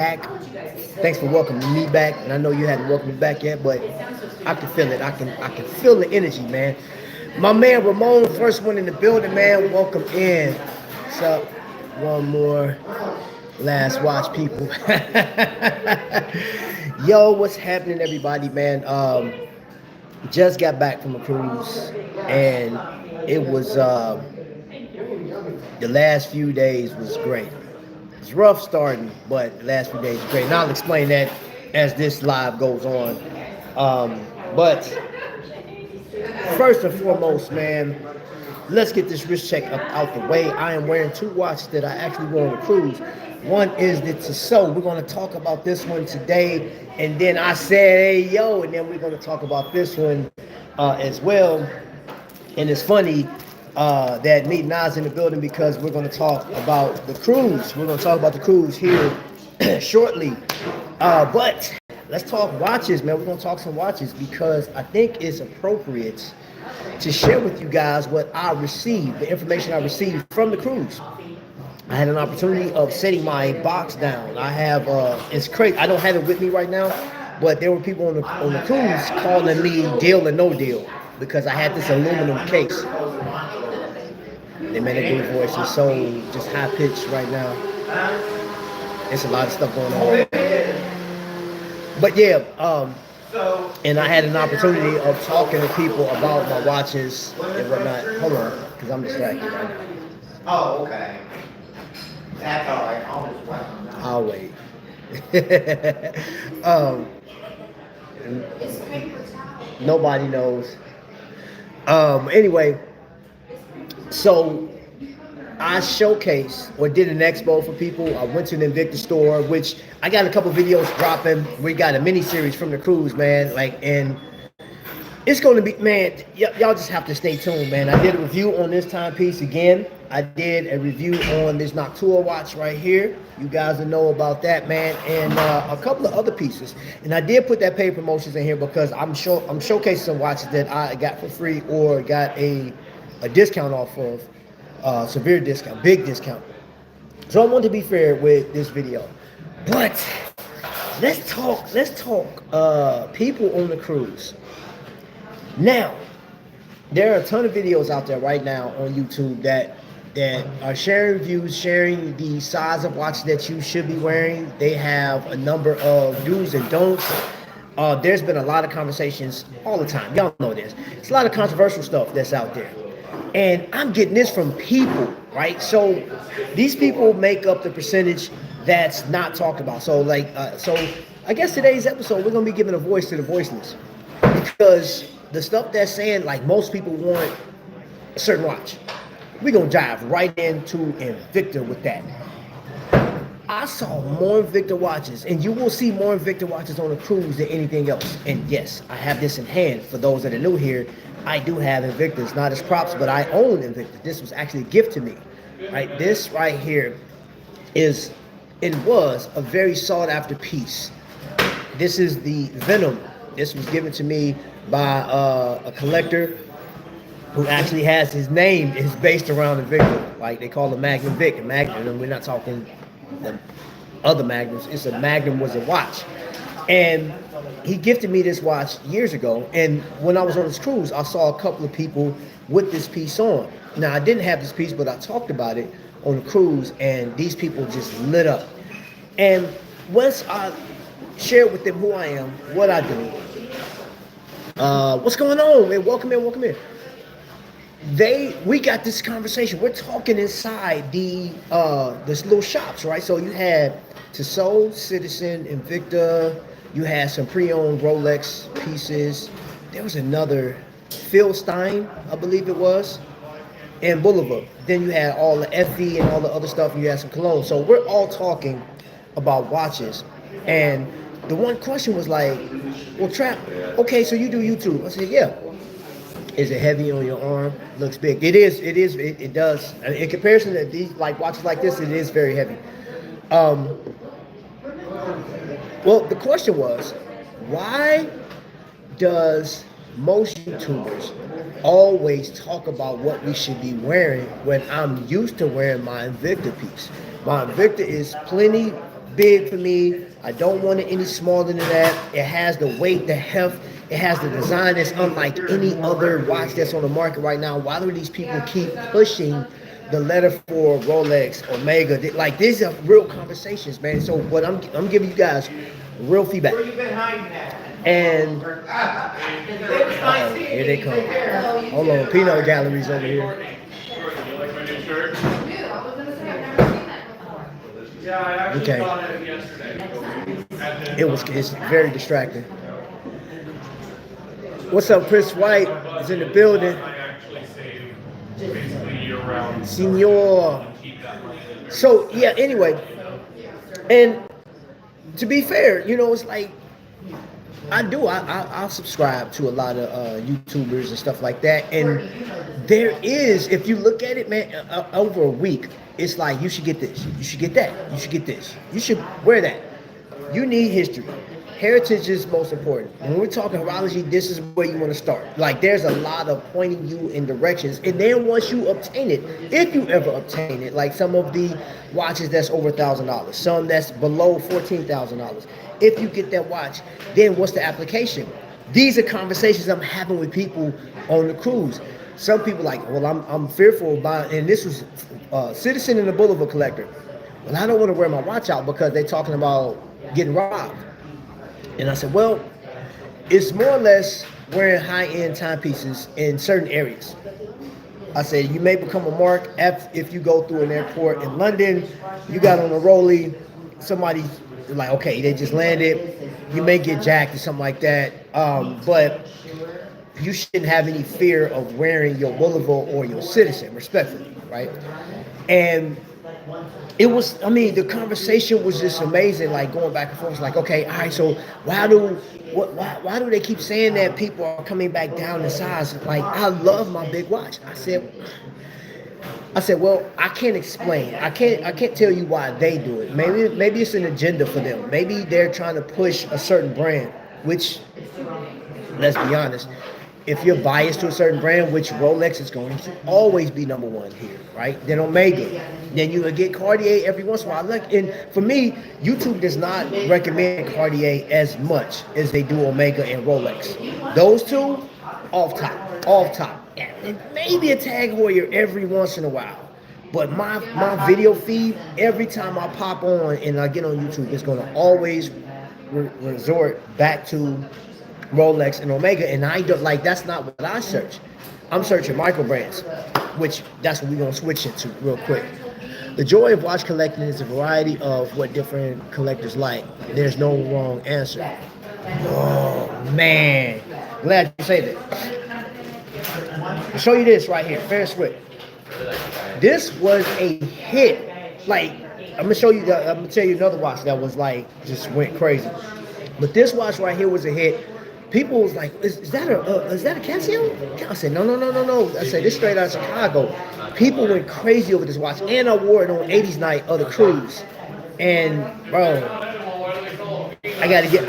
Thanks for welcoming me back. And I know you hadn't welcomed me back yet, but I can feel it. I can feel the energy, man. My man Ramon, first one in the building, man. Welcome in. What's up? One more last watch, people. Yo, what's happening, everybody, man? Just got back from a cruise, and it was the last few days was great. It's rough starting, but the last few days were great. And I'll explain that as this live goes on. But first and foremost, man, let's get this wrist check up out the way. I am wearing two watches that I actually wore on the cruise. One is the Tissot. We're going to talk about this one today. And then I said, hey, yo, and then we're going to talk about this one as well. And it's funny that me and Nas in the building because we're going to talk about the cruise. We're going to talk about the cruise here shortly. But let's talk watches, man. We're going to talk some watches because I think it's appropriate to share with you guys what I received, the information I received from the cruise. I had an opportunity of setting my box down. I have, it's crazy. I don't have it with me right now, but there were people on the cruise calling me deal or no deal because I had this aluminum case. They made a good voice. It's so just high pitched right now. There's a lot of stuff going on. But yeah, and I had an opportunity of talking to people about my watches and whatnot. Hold on, because I'm distracted right now. Oh, okay. That's all right. I'll wait. Nobody knows. Anyway, so I showcased or did an expo for people. I went to the Invicta store, which I got a couple videos dropping. We got a mini series from the cruise, man. And it's going to be, man, y'all just have to stay tuned, man. I did a review on this timepiece again. I did a review on this Noctua watch right here. You guys will know about that, man. And a couple of other pieces. And I did put that paid promotions in here because I'm showcasing some watches that I got for free or got a discount off of. Severe discount, big discount. So I want to be fair with this video. But let's talk people on the cruise. Now, there are a ton of videos out there right now on YouTube that are sharing reviews, sharing the size of watch that you should be wearing. They have a number of do's and don'ts. There's been a lot of conversations all the time. Y'all know this. It's a lot of controversial stuff that's out there. And I'm getting this from people, right? So these people make up the percentage that's not talked about. So so I guess today's episode, we're going to be giving a voice to the voiceless. Because the stuff that's saying, like most people want a certain watch. We're going to dive right into Invicta with that. I saw more Invicta watches, and you will see more Invicta watches on a cruise than anything else. And yes, I have this in hand. For those that are new here, I do have Invictas, not as props, but I own Invicta. This was actually a gift to me, right? This right here was a very sought after piece. This is the Venom. This was given to me by a collector who actually has his name is based around Invicta. Like they call him Magnum Vic. And Magnum, we're not talking the other Magnums. It's a Magnum was a watch. And he gifted me this watch years ago. And when I was on this cruise, I saw a couple of people with this piece on. Now, I didn't have this piece, but I talked about it on the cruise, and these people just lit up. And once I shared with them who I am, what I do, what's going on, man? Welcome in, welcome in. We got this conversation. We're talking inside this little shops, right? So you had Tissot, Citizen, Invicta. You had some pre-owned Rolex pieces. There was another Phil Stein, I believe it was, and Boulevard. Then you had all the FV and all the other stuff, and you had some cologne. So we're all talking about watches. And the one question was like, well, Trap, okay, so you do YouTube. I said, yeah. Is it heavy on your arm? Looks big. It is. It does. In comparison to these like watches like this, it is very heavy. Well, the question was, why does most YouTubers always talk about what we should be wearing when I'm used to wearing my Invicta piece? My Invicta is plenty big for me. I don't want it any smaller than that. It has the weight, the heft. It has the design that's unlike any other watch that's on the market right now. Why do these people keep pushing the letter for Rolex, Omega? Like, these are real conversations, man. So what I'm giving you guys real feedback. Where you been hiding at? And here they come. Hold on, peanut galleries over here. Okay. It's very distracting. What's up, Chris White is in the building. Senor. So yeah, anyway. And to be fair, you know, it's like I'll subscribe to a lot of YouTubers and stuff like that. And there is, if you look at it, man, over a week, it's like, you should get this, you should get that, you should get this, you should wear that. You need history. Heritage is most important. When we're talking horology, this is where you want to start. Like, there's a lot of pointing you in directions. And then once you obtain it, if you ever obtain it, like some of the watches that's over $1,000, some that's below $14,000. If you get that watch, then what's the application? These are conversations I'm having with people on the cruise. Some people like, well, I'm fearful about, and this was Citizen and the Boulevard Collector. Well, I don't want to wear my watch out because they're talking about getting robbed. And I said, well, it's more or less wearing high-end timepieces in certain areas. I said, you may become a mark if you go through an airport in London, you got on a rollie, somebody like, okay, they just landed, you may get jacked or something like that, but you shouldn't have any fear of wearing your Boulevard or your Citizen, respectfully, right? And it was, I mean, the conversation was just amazing, like going back and forth. Like, okay, all right, so why do they keep saying that people are coming back down in size? Like, I love my big watch. I said, well, I can't explain. I can't tell you why they do it. Maybe it's an agenda for them. Maybe they're trying to push a certain brand, which, let's be honest, if you're biased to a certain brand, which Rolex is going to always be number one here, right? Then Omega. Then you will get Cartier every once in a while. Like, and for me, YouTube does not recommend Cartier as much as they do Omega and Rolex. Those two, off top. And maybe a Tag Heuer every once in a while. But my video feed, every time I pop on and I get on YouTube, it's going to always resort back to Rolex and Omega, and I don't like, that's not what I search. I'm searching micro brands, which that's what we're gonna switch into real quick. The joy of watch collecting is a variety of what different collectors like. There's no wrong answer. Oh man, glad you say that. I'll show you this right here, Ferris Swift. This was a hit. Like, I'm gonna tell you another watch that was like, just went crazy. But this watch right here was a hit. People was like, is that a Casio? I said, no. I said, this straight out of Chicago. People went crazy over this watch. And I wore it on 80s night of the cruise. And bro, I gotta get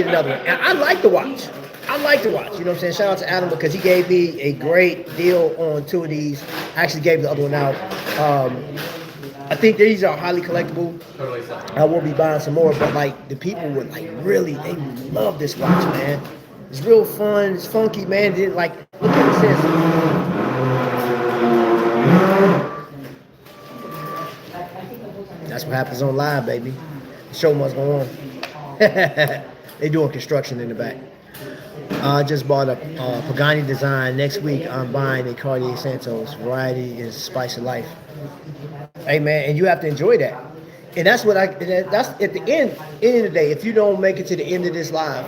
another one. And I like the watch. You know what I'm saying? Shout out to Adam because he gave me a great deal on two of these. I actually gave the other one out. I think these are highly collectible. I will be buying some more, but like the people were like really, they love this watch, man. It's real fun. It's funky, man. It, like, look at it says. That's what happens on live, baby. The show must go on. They doing construction in the back. I just bought a Pagani design. Next week, I'm buying a Cartier Santos. Variety is spice of life. Hey, man, and you have to enjoy that. And that's what that's at the end of the day. If you don't make it to the end of this live,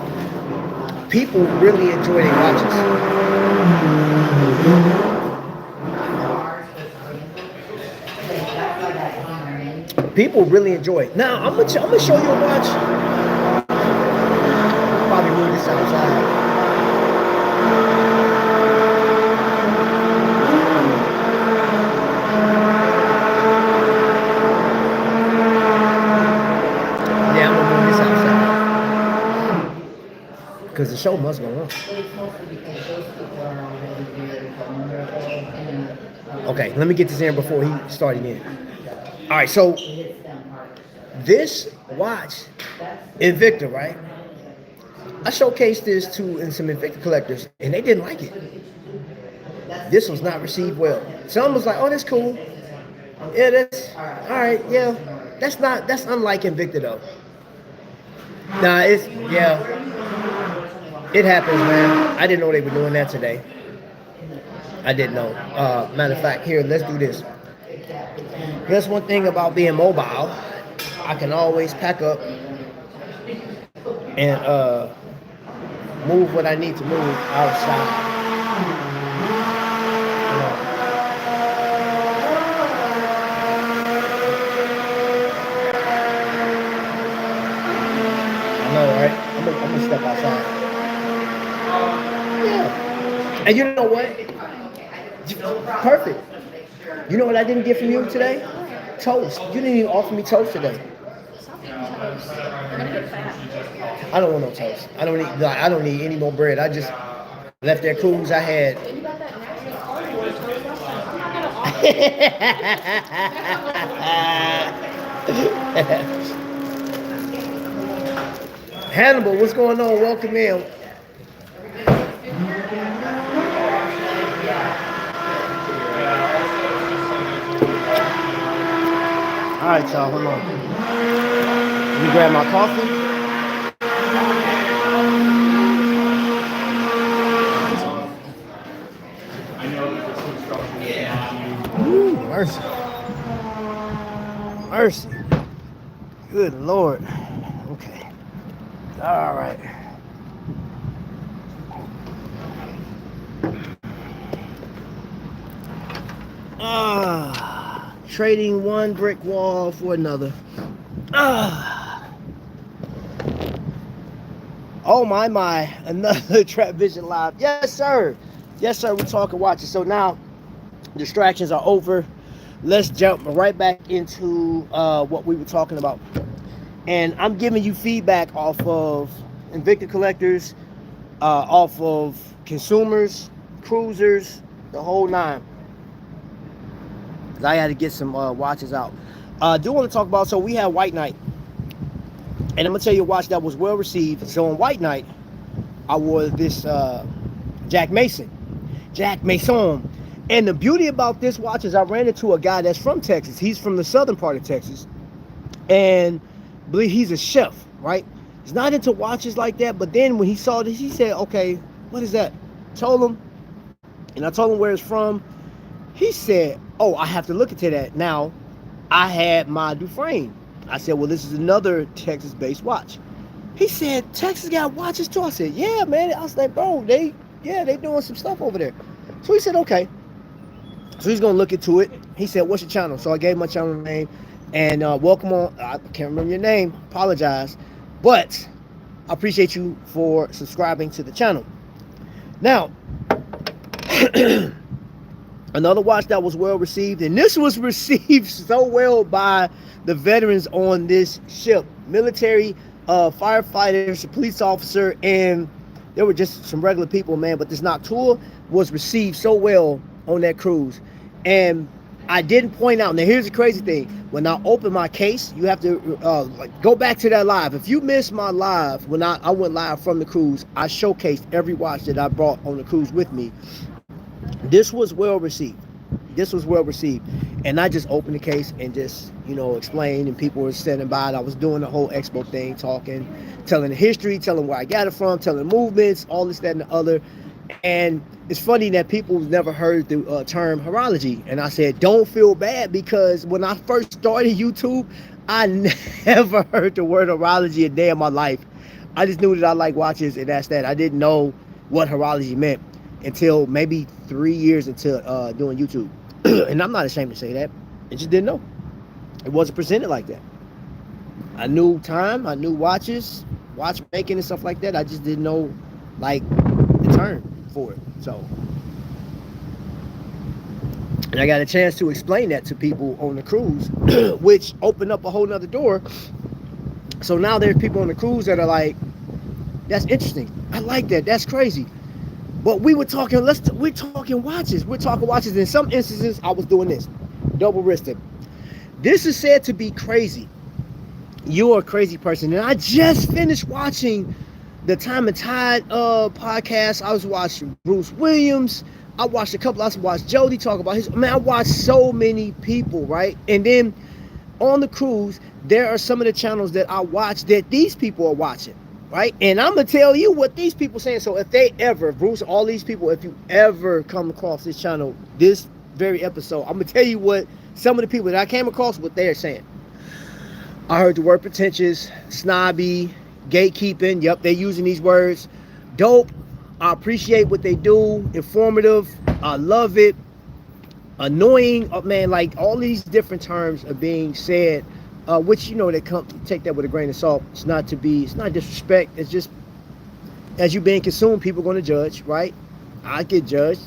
people really enjoy their watches. People really enjoy it. Now, I'm gonna show you a watch. I'll probably move this outside. Because the show must go on. Okay, let me get this in before he starts again. All right, so This watch, Invicta, right? I showcased this to in some Invicta collectors, and they didn't like it. This was not received well. Some was like, "Oh, that's cool. Yeah, that's all right. Yeah, that's unlike Invicta though." Nah, it's yeah, it happens, man. I didn't know they were doing that today. I didn't know. Matter of fact, here, let's do this. That's one thing about being mobile. I can always pack up and move what I need to move outside. I know, right? I'm gonna step outside. Yeah. And you know what? Perfect. You know what I didn't get from you today? Toast. You didn't even offer me toast today. I don't want no toast. I don't need any more bread. I just left that cruise I had. Hannibal, what's going on? Welcome in. All right, y'all, hold on. Let me grab my coffee. Ooh, mercy. Mercy. Good Lord. Okay. All right. Trading one brick wall for another. Oh my, another Trapvision live. Yes, sir. Yes, sir. We're talking watches. So now distractions are over. Let's jump right back into what we were talking about. And I'm giving you feedback off of Invicta collectors, off of consumers, cruisers, the whole nine. I had to get some watches out. I do want to talk about, so we had White Night. And I'm going to tell you a watch that was well received. So on White Night, I wore this Jack Mason. And the beauty about this watch is I ran into a guy that's from Texas. He's from the southern part of Texas. And I believe he's a chef, right? He's not into watches like that. But then when he saw this, he said, okay, what is that? Told him. And I told him where it's from. He said, oh, I have to look into that. Now, I had my Dufresne. I said, well, this is another Texas-based watch. He said, Texas got watches too? I said, yeah, man. I was like, bro, they doing some stuff over there. So he said, okay. So he's going to look into it. He said, what's your channel? So I gave my channel name. And welcome on. I can't remember your name. Apologize. But I appreciate you for subscribing to the channel. Now, another watch that was well received, and this was received so well by the veterans on this ship, military, firefighters, a police officer, and there were just some regular people, man. But this Noctua was received so well on that cruise. And I didn't point out, now here's the crazy thing, when I open my case, you have to go back to that live. If you missed my live, when I went live from the cruise, I showcased every watch that I brought on the cruise with me. This was well received. And I just opened the case and just, explained, and people were standing by it. I was doing the whole expo thing, talking, telling the history, telling where I got it from, telling movements, all this, that, and the other. And it's funny that people never heard the term horology. And I said, don't feel bad, because when I first started YouTube, I never heard the word horology a day in my life. I just knew that I like watches, and that's that. I didn't know what horology meant until maybe 3 years into doing YouTube. And I'm not ashamed to say that. I just didn't know. It wasn't presented like that. I knew time, I knew watches, watchmaking and stuff like that. I just didn't know, like, the term for it. So, and I got a chance to explain that to people on the cruise, which opened up a whole nother door. So now there's people on the cruise that are like, that's interesting. I like that. That's crazy. But we were talking, we're talking watches. We're talking watches. In some instances, I was doing this, double wristed. This is said to be crazy. you're a crazy person. And I just finished watching the Time and Tide podcast. I was watching Bruce Williams. I watched a couple. I watched Jody talk about his. Man, I watched so many people, right? And then on the cruise, there are some of the channels that I watch that these people are watching, right? And I'm gonna tell you what these people saying. So if they ever, Bruce, all these people, if you ever come across this channel, this very episode, I'm gonna tell you what some of the people that I came across, what they're saying. I heard the word pretentious, snobby, gatekeeping. Yep, they're using these words. Dope. I appreciate what they do. Informative. I love it. Annoying. Oh, man, like all these different terms are being said, which, you know, they come take that with a grain of salt. It's not disrespect. It's just as you being consumed, people are going to judge, right? I get judged.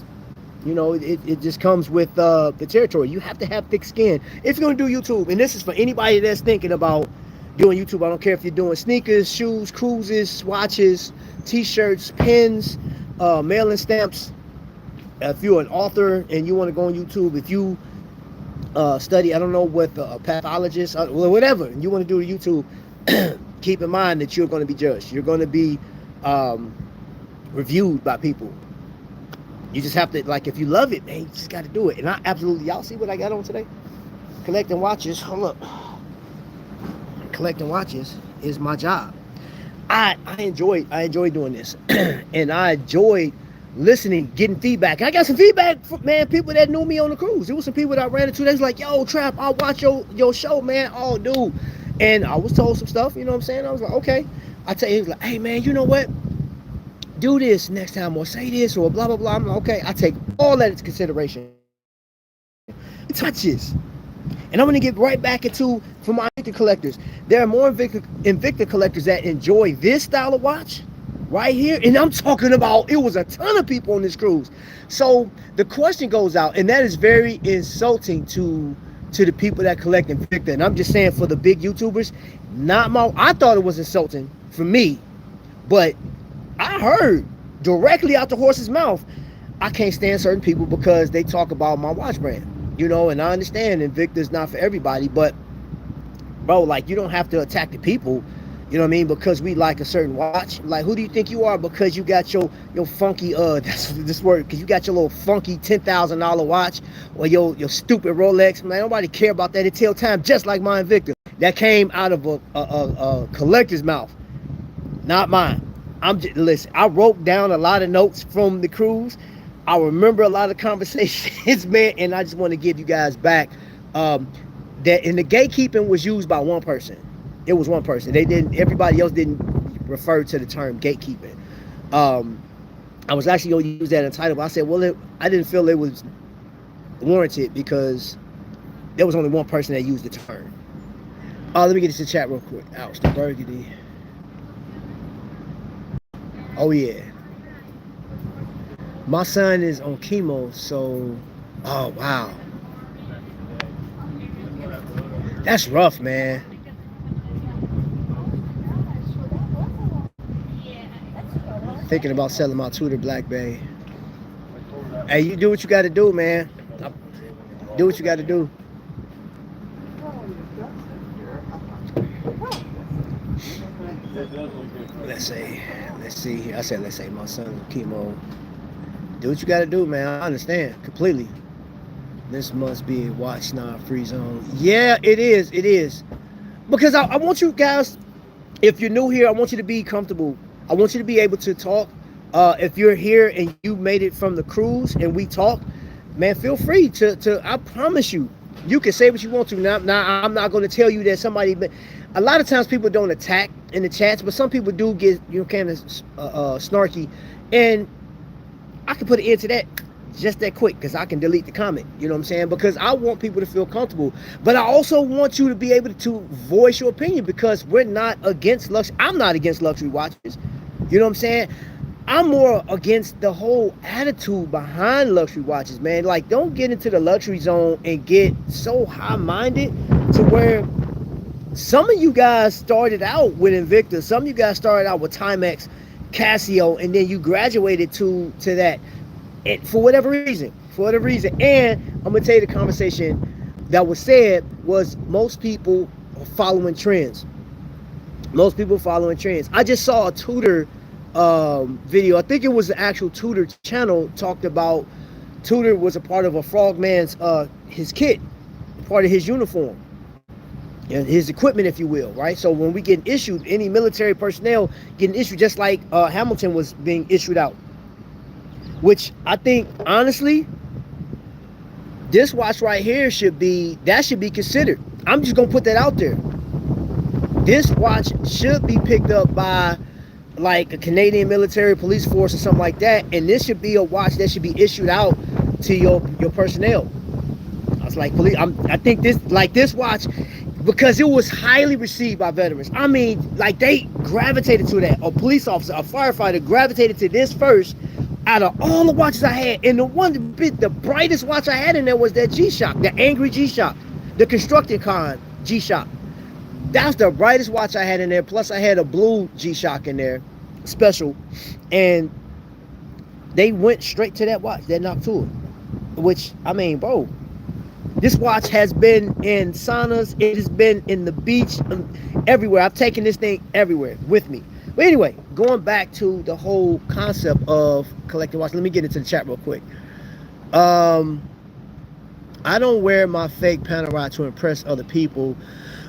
You know, it just comes with the territory. You have to have thick skin if you're going to do YouTube. And this is for anybody that's thinking about doing YouTube. I don't care if you're doing sneakers, shoes, cruises, swatches, t-shirts, pens, mailing stamps. If you're an author and you want to go on YouTube, if you study, I don't know what a pathologist, or whatever, and you want to do YouTube, keep in mind that you're going to be judged. You're going to be reviewed by people. You just have to, like, if you love it, man, you just got to do it. And I absolutely, y'all see what I got on today? Collecting watches. Hold up. Collecting watches is my job. I enjoy doing this. And I enjoy listening, getting feedback. I got some feedback from, man, people that knew me on the cruise. There was some people that I ran into that was like, yo, Trap, I'll watch your show, man. Oh, dude. And I was told some stuff, you know what I'm saying? I was like, okay. I tell you, he was like, hey, man, you know what? Do this next time, or say this, or blah blah blah. I'm like, okay, I take all that into consideration. Touches, and I'm gonna get right back into for my Invicta collectors. There are more Invicta collectors that enjoy this style of watch right here, and I'm talking about it was a ton of people on this cruise. So the question goes out, and that is very insulting to the people that collect Invicta. And I'm just saying, for the big YouTubers, I thought it was insulting for me, but I heard directly out the horse's mouth, I can't stand certain people because they talk about my watch brand, you know. And I understand Invicta's not for everybody, but bro, like, you don't have to attack the people, you know what I mean, because we like a certain watch. Like, who do you think you are because you got your funky that's this word, because you got your little funky $10,000 watch, or your stupid Rolex? Man, nobody care about that. It tell time, just like my Invicta that came out of a collector's mouth, not mine. Listen, I wrote down a lot of notes from the cruise. I remember a lot of conversations, man, and I just want to give you guys back that in the gatekeeping was used by one person. It was one person. Everybody else didn't refer to the term gatekeeping. I was actually going to use that in the title, but I said, well, I didn't feel it was warranted because there was only one person that used the term. Let me get this in chat real quick. Ouch, the burgundy. Oh yeah, my son is on chemo, so oh wow, that's rough, man. Thinking about selling my Tudor Black Bay. Hey, you do what you got to do, man. Do what you got to do. Let's see. I said, let's say my son's on chemo. Do what you got to do, man. I understand completely. This must be a watch snob free zone. Yeah, it is. It is. Because I want you guys, if you're new here, I want you to be comfortable. I want you to be able to talk. If you're here and you made it from the cruise and we talk, man, feel free to I promise you, you can say what you want to. Now I'm not going to tell you that somebody. A lot of times people don't attack in the chats, but some people do get, you know, kind of snarky, and I can put an end to that just that quick because I can delete the comment. You know what I'm saying? Because I want people to feel comfortable, but I also want you to be able to voice your opinion, because we're not against luxury. I'm not against luxury watches. You know what I'm saying? I'm more against the whole attitude behind luxury watches, man. Like, don't get into the luxury zone and get so high-minded to where some of you guys started out with Invicta, some of you guys started out with Timex, Casio, and then you graduated to that, and for whatever reason. And I'm gonna tell you, the conversation that was said was most people are following trends. Most people following trends. I just saw a Tudor video. I think it was the actual Tudor channel talked about Tudor was a part of a frogman's his kit, part of his uniform and his equipment, if you will, right? So when we get issued, any military personnel getting issued, just like Hamilton was being issued out, which I think honestly, this watch right here should be considered. I'm just gonna put that out there. This watch should be picked up by like a Canadian military police force or something like that, and this should be a watch that should be issued out to your personnel. I was like, police. I think this watch, because it was highly received by veterans. I mean, like they gravitated to that. A police officer, a firefighter gravitated to this first out of all the watches I had. And the brightest watch I had in there was that G-Shock, the angry G-Shock, the Constructicon G-Shock. That's the brightest watch I had in there. Plus I had a blue G-Shock in there, special. And they went straight to that watch, that Noctua. Which, I mean, bro, this watch has been in saunas. It has been in the beach, everywhere. I've taken this thing everywhere with me. But anyway, going back to the whole concept of collecting watches. Let me get into the chat real quick. I don't wear my fake Panerai to impress other people.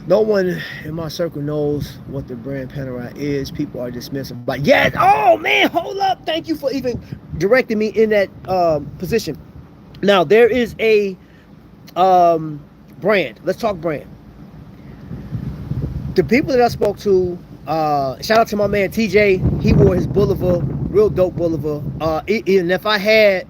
No one in my circle knows what the brand Panerai is. People are dismissive. But yeah, oh man, hold up. Thank you for even directing me in that position. Now, there is a brand. Let's talk brand. The people that I spoke to, shout out to my man TJ. He wore his Boulevard, real dope Boulevard. And if I had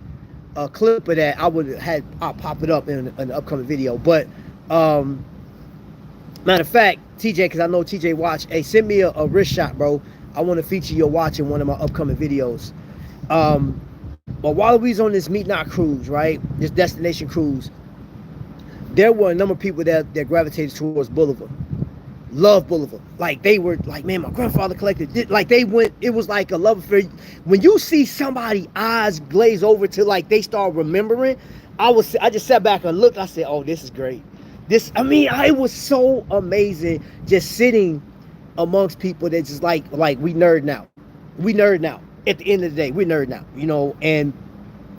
a clip of that, I'll pop it up in an upcoming video. But matter of fact, TJ, because I know TJ watch, hey, send me a wrist shot, bro. I want to feature your watch in one of my upcoming videos. But while we was on this Meet Not cruise, right, this destination cruise, there were a number of people that gravitated towards Boulevard. Love Boulevard. Like, they were like, man, my grandfather collected. Like, they went, it was like a love affair. When you see somebody eyes glaze over to, like, they start remembering, I just sat back and looked. I said, oh, this is great. It was so amazing just sitting amongst people that just like we nerd now. We nerd now. At the end of the day, we nerd now, you know. And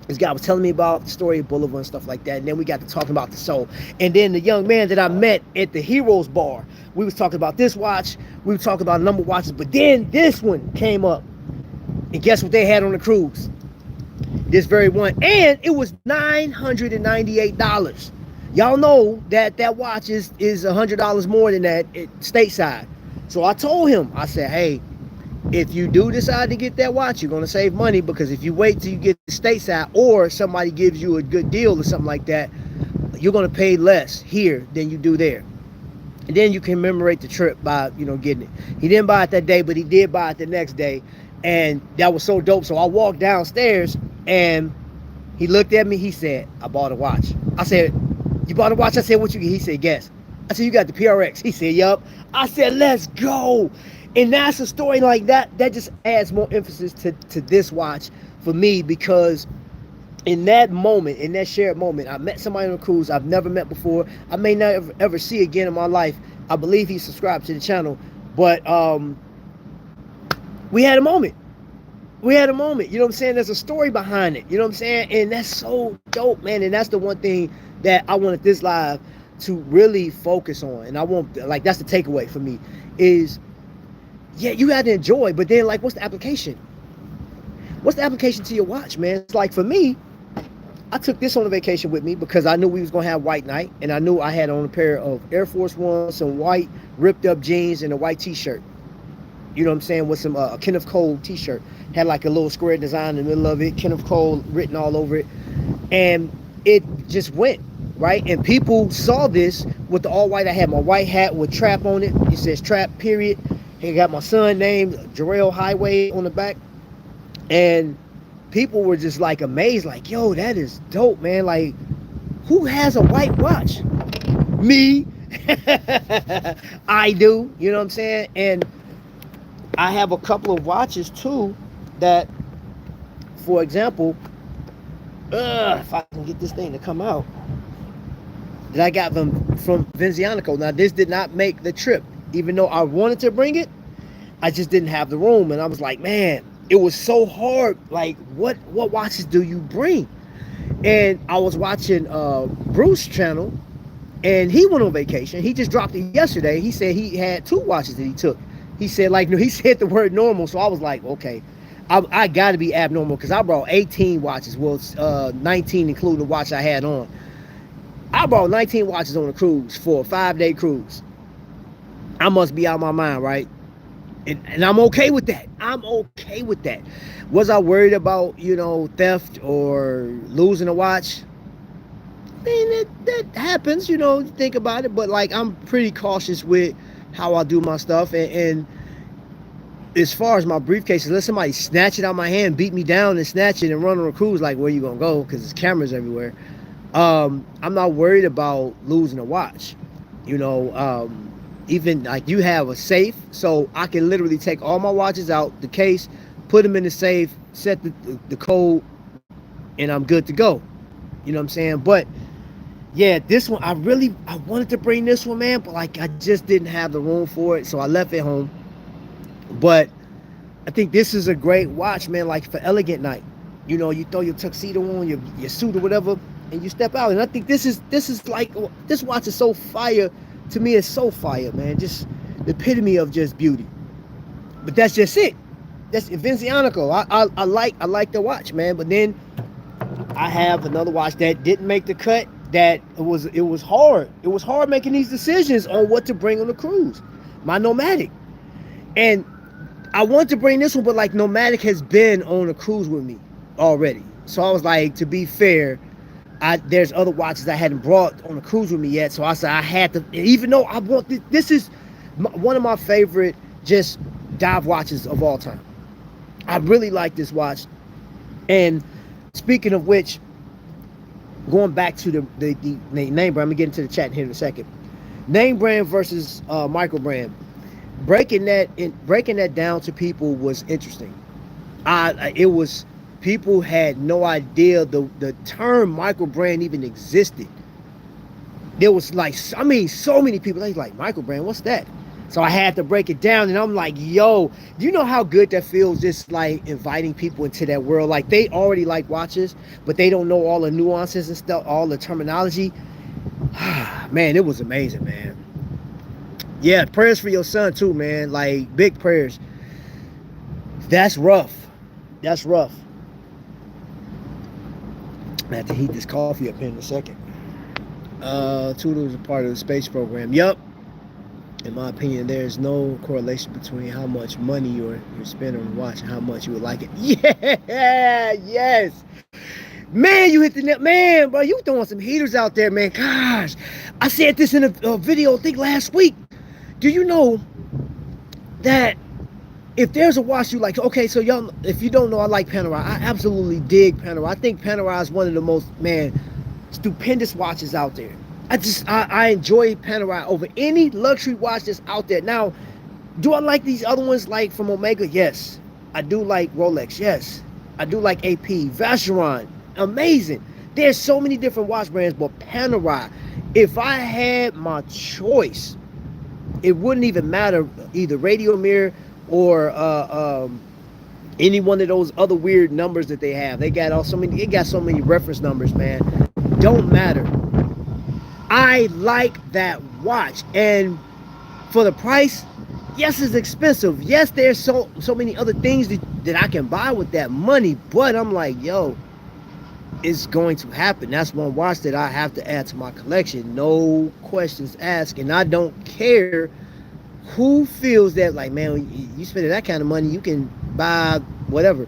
this guy was telling me about the story of Boulevard and stuff like that. And then we got to talking about the soul. And then the young man that I met at the Heroes Bar, we was talking about this watch. We were talking about a number of watches. But then this one came up. And guess what they had on the cruise? This very one. And it was $998. Y'all know that watch is $100 more than that stateside. So I told him, I said, hey, if you do decide to get that watch, you're going to save money, because if you wait till you get stateside or somebody gives you a good deal or something like that, you're going to pay less here than you do there. And then you commemorate the trip by, you know, getting it. He didn't buy it that day, but he did buy it the next day. And that was so dope. So I walked downstairs and he looked at me. He said, I bought a watch. I said, you bought a watch? I said, what you get? He said, yes. I said, you got the PRX? He said, yup. I said, let's go. And that's a story like that. That just adds more emphasis to this watch for me, because in that moment, in that shared moment, I met somebody on a cruise I've never met before. I may not ever see again in my life. I believe he subscribed to the channel. But we had a moment. We had a moment. You know what I'm saying? There's a story behind it. You know what I'm saying? And that's so dope, man. And that's the one thing that I wanted this live to really focus on. And I want, like, that's the takeaway for me is, yeah, you got to enjoy, but then, like, what's the application? What's the application to your watch, man? It's like, for me, I took this on a vacation with me because I knew we was going to have white night, and I knew I had on a pair of Air Force One, some white ripped up jeans, and a white t-shirt. You know what I'm saying? With some Kenneth Cole t-shirt. Had like a little square design in the middle of it, Kenneth Cole written all over it. And it just went, right? And people saw this with the all white. I had my white hat with Trap on it. It says Trap, period. I got my son named Jarrell Highway on the back. And people were just like amazed, like, yo, that is dope, man. Like, who has a white watch? Me. I do. You know what I'm saying? And I have a couple of watches too that, for example, if I can get this thing to come out, that I got from Vincianico. Now, this did not make the trip, even though I wanted to bring it. I just didn't have the room, and I was like, man, it was so hard. Like, what watches do you bring? And I was watching Bruce's channel, and he went on vacation. He just dropped it yesterday. He said he had 2 watches that he took. He said, like, he said the word normal, so I was like, okay, I got to be abnormal, because I brought 18 watches. Well, 19 including the watch I had on. I brought 19 watches on a cruise for a 5-day cruise. I must be out of my mind, right? And I'm okay with that. I'm okay with that. Was I worried about, theft or losing a watch? I mean, that happens, think about it. But, like, I'm pretty cautious with how I do my stuff. And as far as my briefcases, let somebody snatch it out of my hand, beat me down and snatch it and run on a cruise, like, where you gonna go? Because there's cameras everywhere. I'm not worried about losing a watch. Even like you have a safe, so I can literally take all my watches out the case, put them in the safe, set the code, and I'm good to go. You know what I'm saying? But yeah, this one, I wanted to bring this one, man, but like I just didn't have the room for it, so I left it home. But I think this is a great watch, man, like for elegant night. You throw your tuxedo on, your suit or whatever, and you step out. And I think this is like, this watch is so fire. To me, it's so fire, man. Just the epitome of just beauty. But that's just it. That's Vincianico. I like the watch, man. But then I have another watch that didn't make the cut. That it was hard. It was hard making these decisions on what to bring on the cruise. My Nomadic. And I wanted to bring this one, but like Nomadic has been on a cruise with me already. So I was like, to be fair, there's other watches I hadn't brought on a cruise with me yet, so I said I had to, even though I want this is one of my favorite just dive watches of all time. I really like this watch. And speaking of which, going back to the name brand, I'm gonna get into the chat here in a second. Name brand versus micro brand. Breaking that down to people was interesting. People had no idea the term micro brand even existed. There was like, so many people, they like, micro brand, what's that? So I had to break it down, and I'm like, yo, do you know how good that feels, just like inviting people into that world? Like, they already like watches, but they don't know all the nuances and stuff, all the terminology. Man, it was amazing, man. Yeah, prayers for your son too, man. Like, big prayers. That's rough. That's rough. I have to heat this coffee up here in a second. Tutor is a part of the space program. Yup. In my opinion, there's no correlation between how much money you spend on a watch and how much you would like it. Yeah, yes. Man, you hit the net. Man, bro, you throwing some heaters out there, man. Gosh. I said this in a video, I think last week. Do you know that if there's a watch you like, okay, so y'all, if you don't know, I like Panerai. I absolutely dig Panerai. I think Panerai is one of the most, stupendous watches out there. I enjoy Panerai over any luxury watch that's out there. Now, do I like these other ones like from Omega? Yes. I do like Rolex. Yes. I do like AP, Vacheron. Amazing. There's so many different watch brands, but Panerai, if I had my choice, it wouldn't even matter either radio mirror or any one of those other weird numbers that they have. They got so many reference numbers, man. Don't matter. I like that watch, and for the price, yes, it's expensive. Yes, there's so many other things that I can buy with that money, but I'm like, yo, it's going to happen. That's one watch that I have to add to my collection. No questions asked, and I don't care who feels that, like, man, you spending that kind of money, you can buy whatever.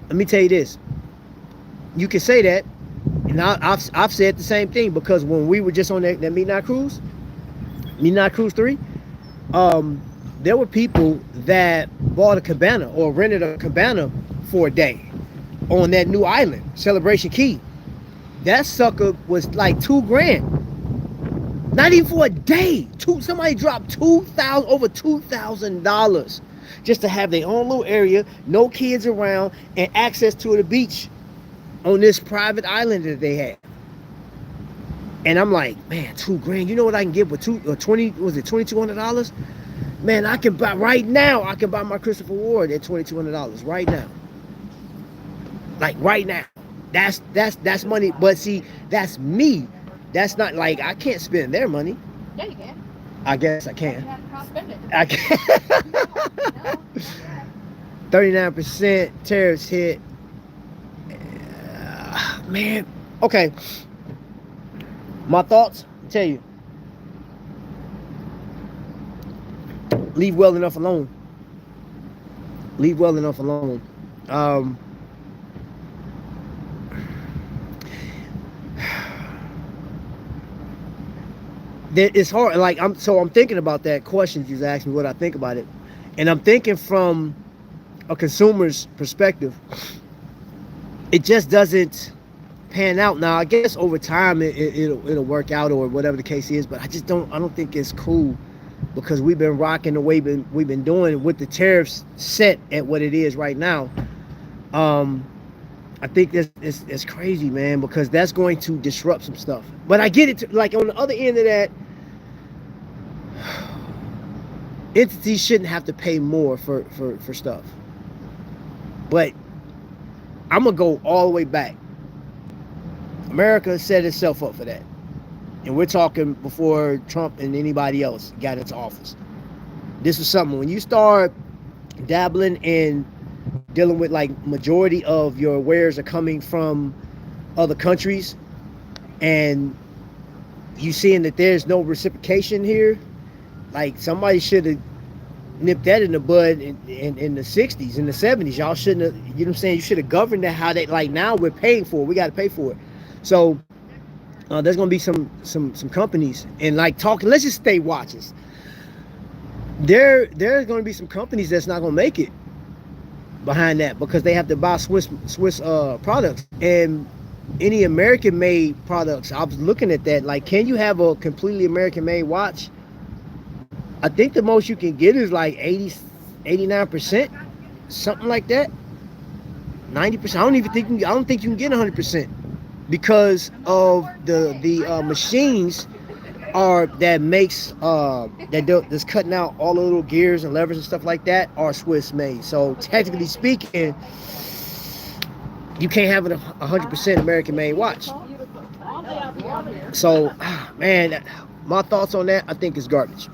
Let me tell you this. You can say that, and I've said the same thing, because when we were just on that Midnight Cruise 3, there were people that bought a cabana or rented a cabana for a day on that new island, Celebration Key. That sucker was like $2,000. Not even for a day. Somebody dropped over $2,000 just to have their own little area, no kids around, and access to the beach on this private island that they had. And I'm like, man, $2,000. You know what I can get with $2,200? Man, I can buy right now. I can buy my Christopher Ward at $2,200 right now. Like right now. That's money. But see, that's me. That's not like I can't spend their money. Yeah, you can. I guess I You can. have to spend it. I can. No, 39% tariffs hit. Man, okay. My thoughts, I'll tell you. Leave well enough alone. Leave well enough alone. It's hard. Like I'm thinking about that question you asked me what I think about it, and I'm thinking from a consumer's perspective. It just doesn't pan out. Now I guess over time it'll work out or whatever the case is, but I don't think it's cool because we've been rocking the way we've been doing with the tariffs set at what it is right now. I think it's crazy, man, because that's going to disrupt some stuff. But I get it. Like on the other end of that, entities shouldn't have to pay more for stuff. But I'm gonna go all the way back. America set itself up for that, and we're talking before Trump and anybody else got into office. This is something when you start dabbling in dealing with like majority of your wares are coming from other countries, and you seeing that there's no reciprocation here. Like somebody should have nipped that in the bud in the 60s, in the 70s. Y'all shouldn't have, you know what I'm saying? You should have governed that how they, like now we're paying for it. We got to pay for it. So there's going to be some companies and like talking, let's just stay watches. There's going to be some companies that's not going to make it behind that because they have to buy Swiss products and any American made products. I was looking at that. Like, can you have a completely American made watch? I think the most you can get is like 89%, something like that. 90%. I don't think you can get 100% because of the machines that makes that's cutting out all the little gears and levers and stuff like that are Swiss made. So technically speaking, you can't have a 100% American made watch. So man, my thoughts on that, I think it's garbage.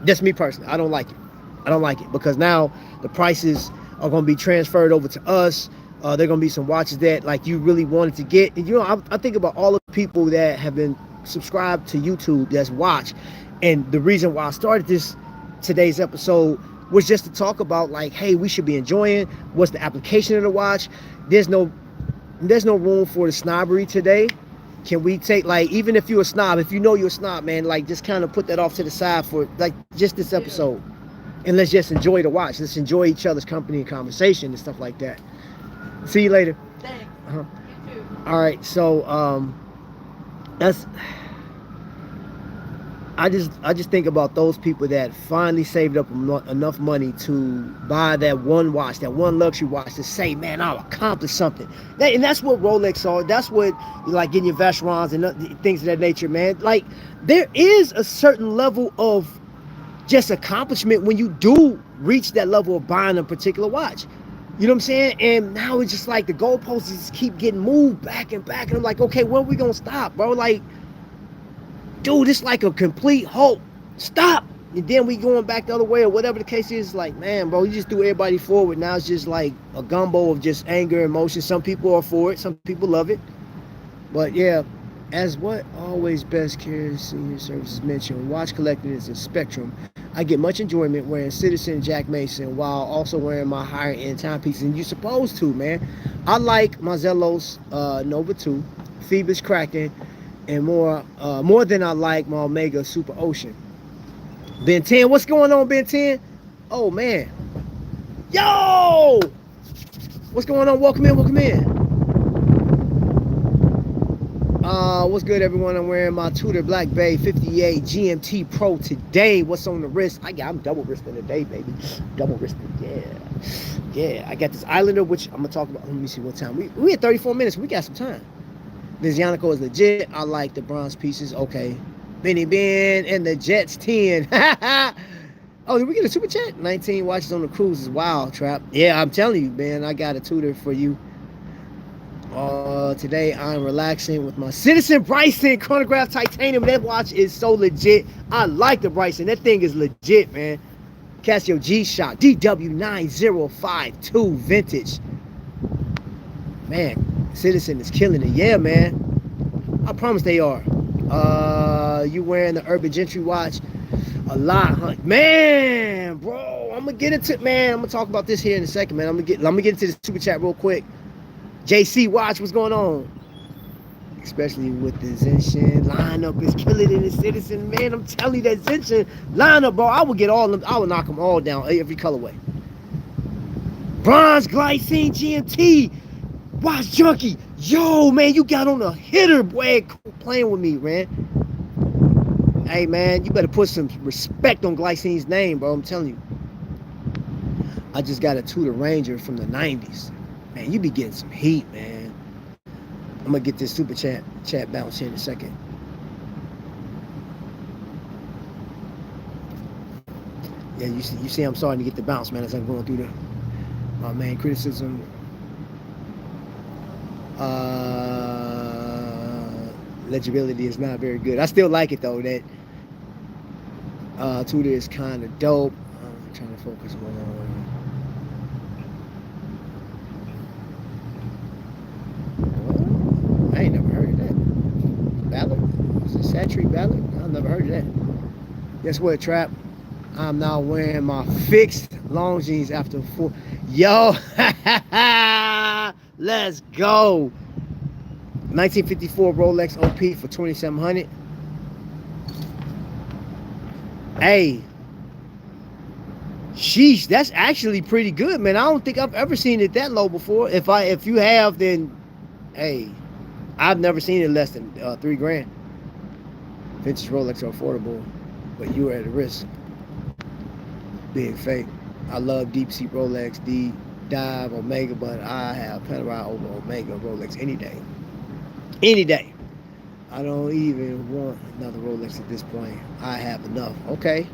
That's me personally. I don't like it because now the prices are going to be transferred over to us. There are going to be some watches that like you really wanted to get. And, you know, I think about all the people that have been subscribed to YouTube that's watch. And the reason why I started today's episode was just to talk about like, hey, we should be enjoying what's the application of the watch. There's no room for the snobbery today. Can we take, like, even if you're a snob, if you know you're a snob, man, like just kind of put that off to the side for like just this episode, and let's just enjoy the watch. Let's enjoy each other's company and conversation and stuff like that. See you later. Thanks. Uh-huh. You too. All right, so I just think about those people that finally saved up enough money to buy that one watch, that one luxury watch, to say, man, I'll accomplish something. And that's what Rolex are. That's what, like, getting your Vacherons and things of that nature, man. Like, there is a certain level of just accomplishment when you do reach that level of buying a particular watch. You know what I'm saying? And now it's just like the goalposts just keep getting moved back and back. And I'm like, okay, when are we going to stop, bro? Like, dude, it's like a complete halt. Stop. And then we going back the other way or whatever the case is. Like, man, bro, you just threw everybody forward. Now it's just like a gumbo of just anger, emotion. Some people are for it. Some people love it. But yeah, as what always best care senior services mentioned, watch collecting is a spectrum. I get much enjoyment wearing Citizen Jack Mason while also wearing my higher end timepieces. And you're supposed to, man. I like my Zellos Nova 2, Phoebus Kraken, and more than I like my Omega Super Ocean. Ben 10, what's going on, Ben 10? Oh man, yo, what's going on? Welcome in. What's good, everyone? I'm wearing my Tudor Black Bay 58 GMT Pro today. What's on the wrist? I'm double wristing today, baby. Double wristing, yeah. I got this Islander, which I'm gonna talk about. Let me see what time we had 34 minutes. We got some time. This Yannico is legit. I like the bronze pieces. Okay. Benny Ben and the Jets 10. Oh, did we get a super chat? 19 watches on the cruise is wild, Trap. Yeah, I'm telling you, man. I got a tutor for you. Today I'm relaxing with my Citizen Bryson chronograph titanium. That watch is so legit. I like the Bryson. That thing is legit, man. Casio G-Shock DW9052 vintage. Man, Citizen is killing it. Yeah, man. I promise they are. You wearing the Urban Gentry watch a lot, huh? Man, bro. I'm gonna get into man. I'm gonna talk about this here in a second, man. I'm gonna get into the super chat real quick. JC Watch, what's going on? Especially with the Zenshin lineup is killing in the Citizen, man. I'm telling you that Zenshin lineup, bro. I will get all of them. I will knock them all down, every colorway. Bronze Glycine GMT Watch Junkie. Yo, man, you got on a hitter, boy. Playing with me, man. Hey, man, you better put some respect on Glycine's name, bro. I'm telling you. I just got a Tudor Ranger from the 90s. Man, you be getting some heat, man. I'm gonna get this super chat bounce here in a second. Yeah, you see I'm starting to get the bounce, man, as I'm going through my main criticism. Legibility is not very good. I still like it though. That Tudor is kind of dope. I'm trying to focus more on. I ain't never heard of that. Ballard? Is it Satry Ballard? I've never heard of that. Guess what, Trap? I'm now wearing my fixed long jeans after 4. Yo, let's go. 1954 Rolex OP for 2,700. Hey, sheesh, that's actually pretty good, man. I don't think I've ever seen it that low before. If you have, then hey, I've never seen it less than $3,000. Vintage Rolex are affordable, but you are at a risk being fake. I love deep sea Rolex, D Dive, Omega, but I have Panerai over Omega Rolex any day. Any day. I don't even want another Rolex at this point. I have enough. Okay.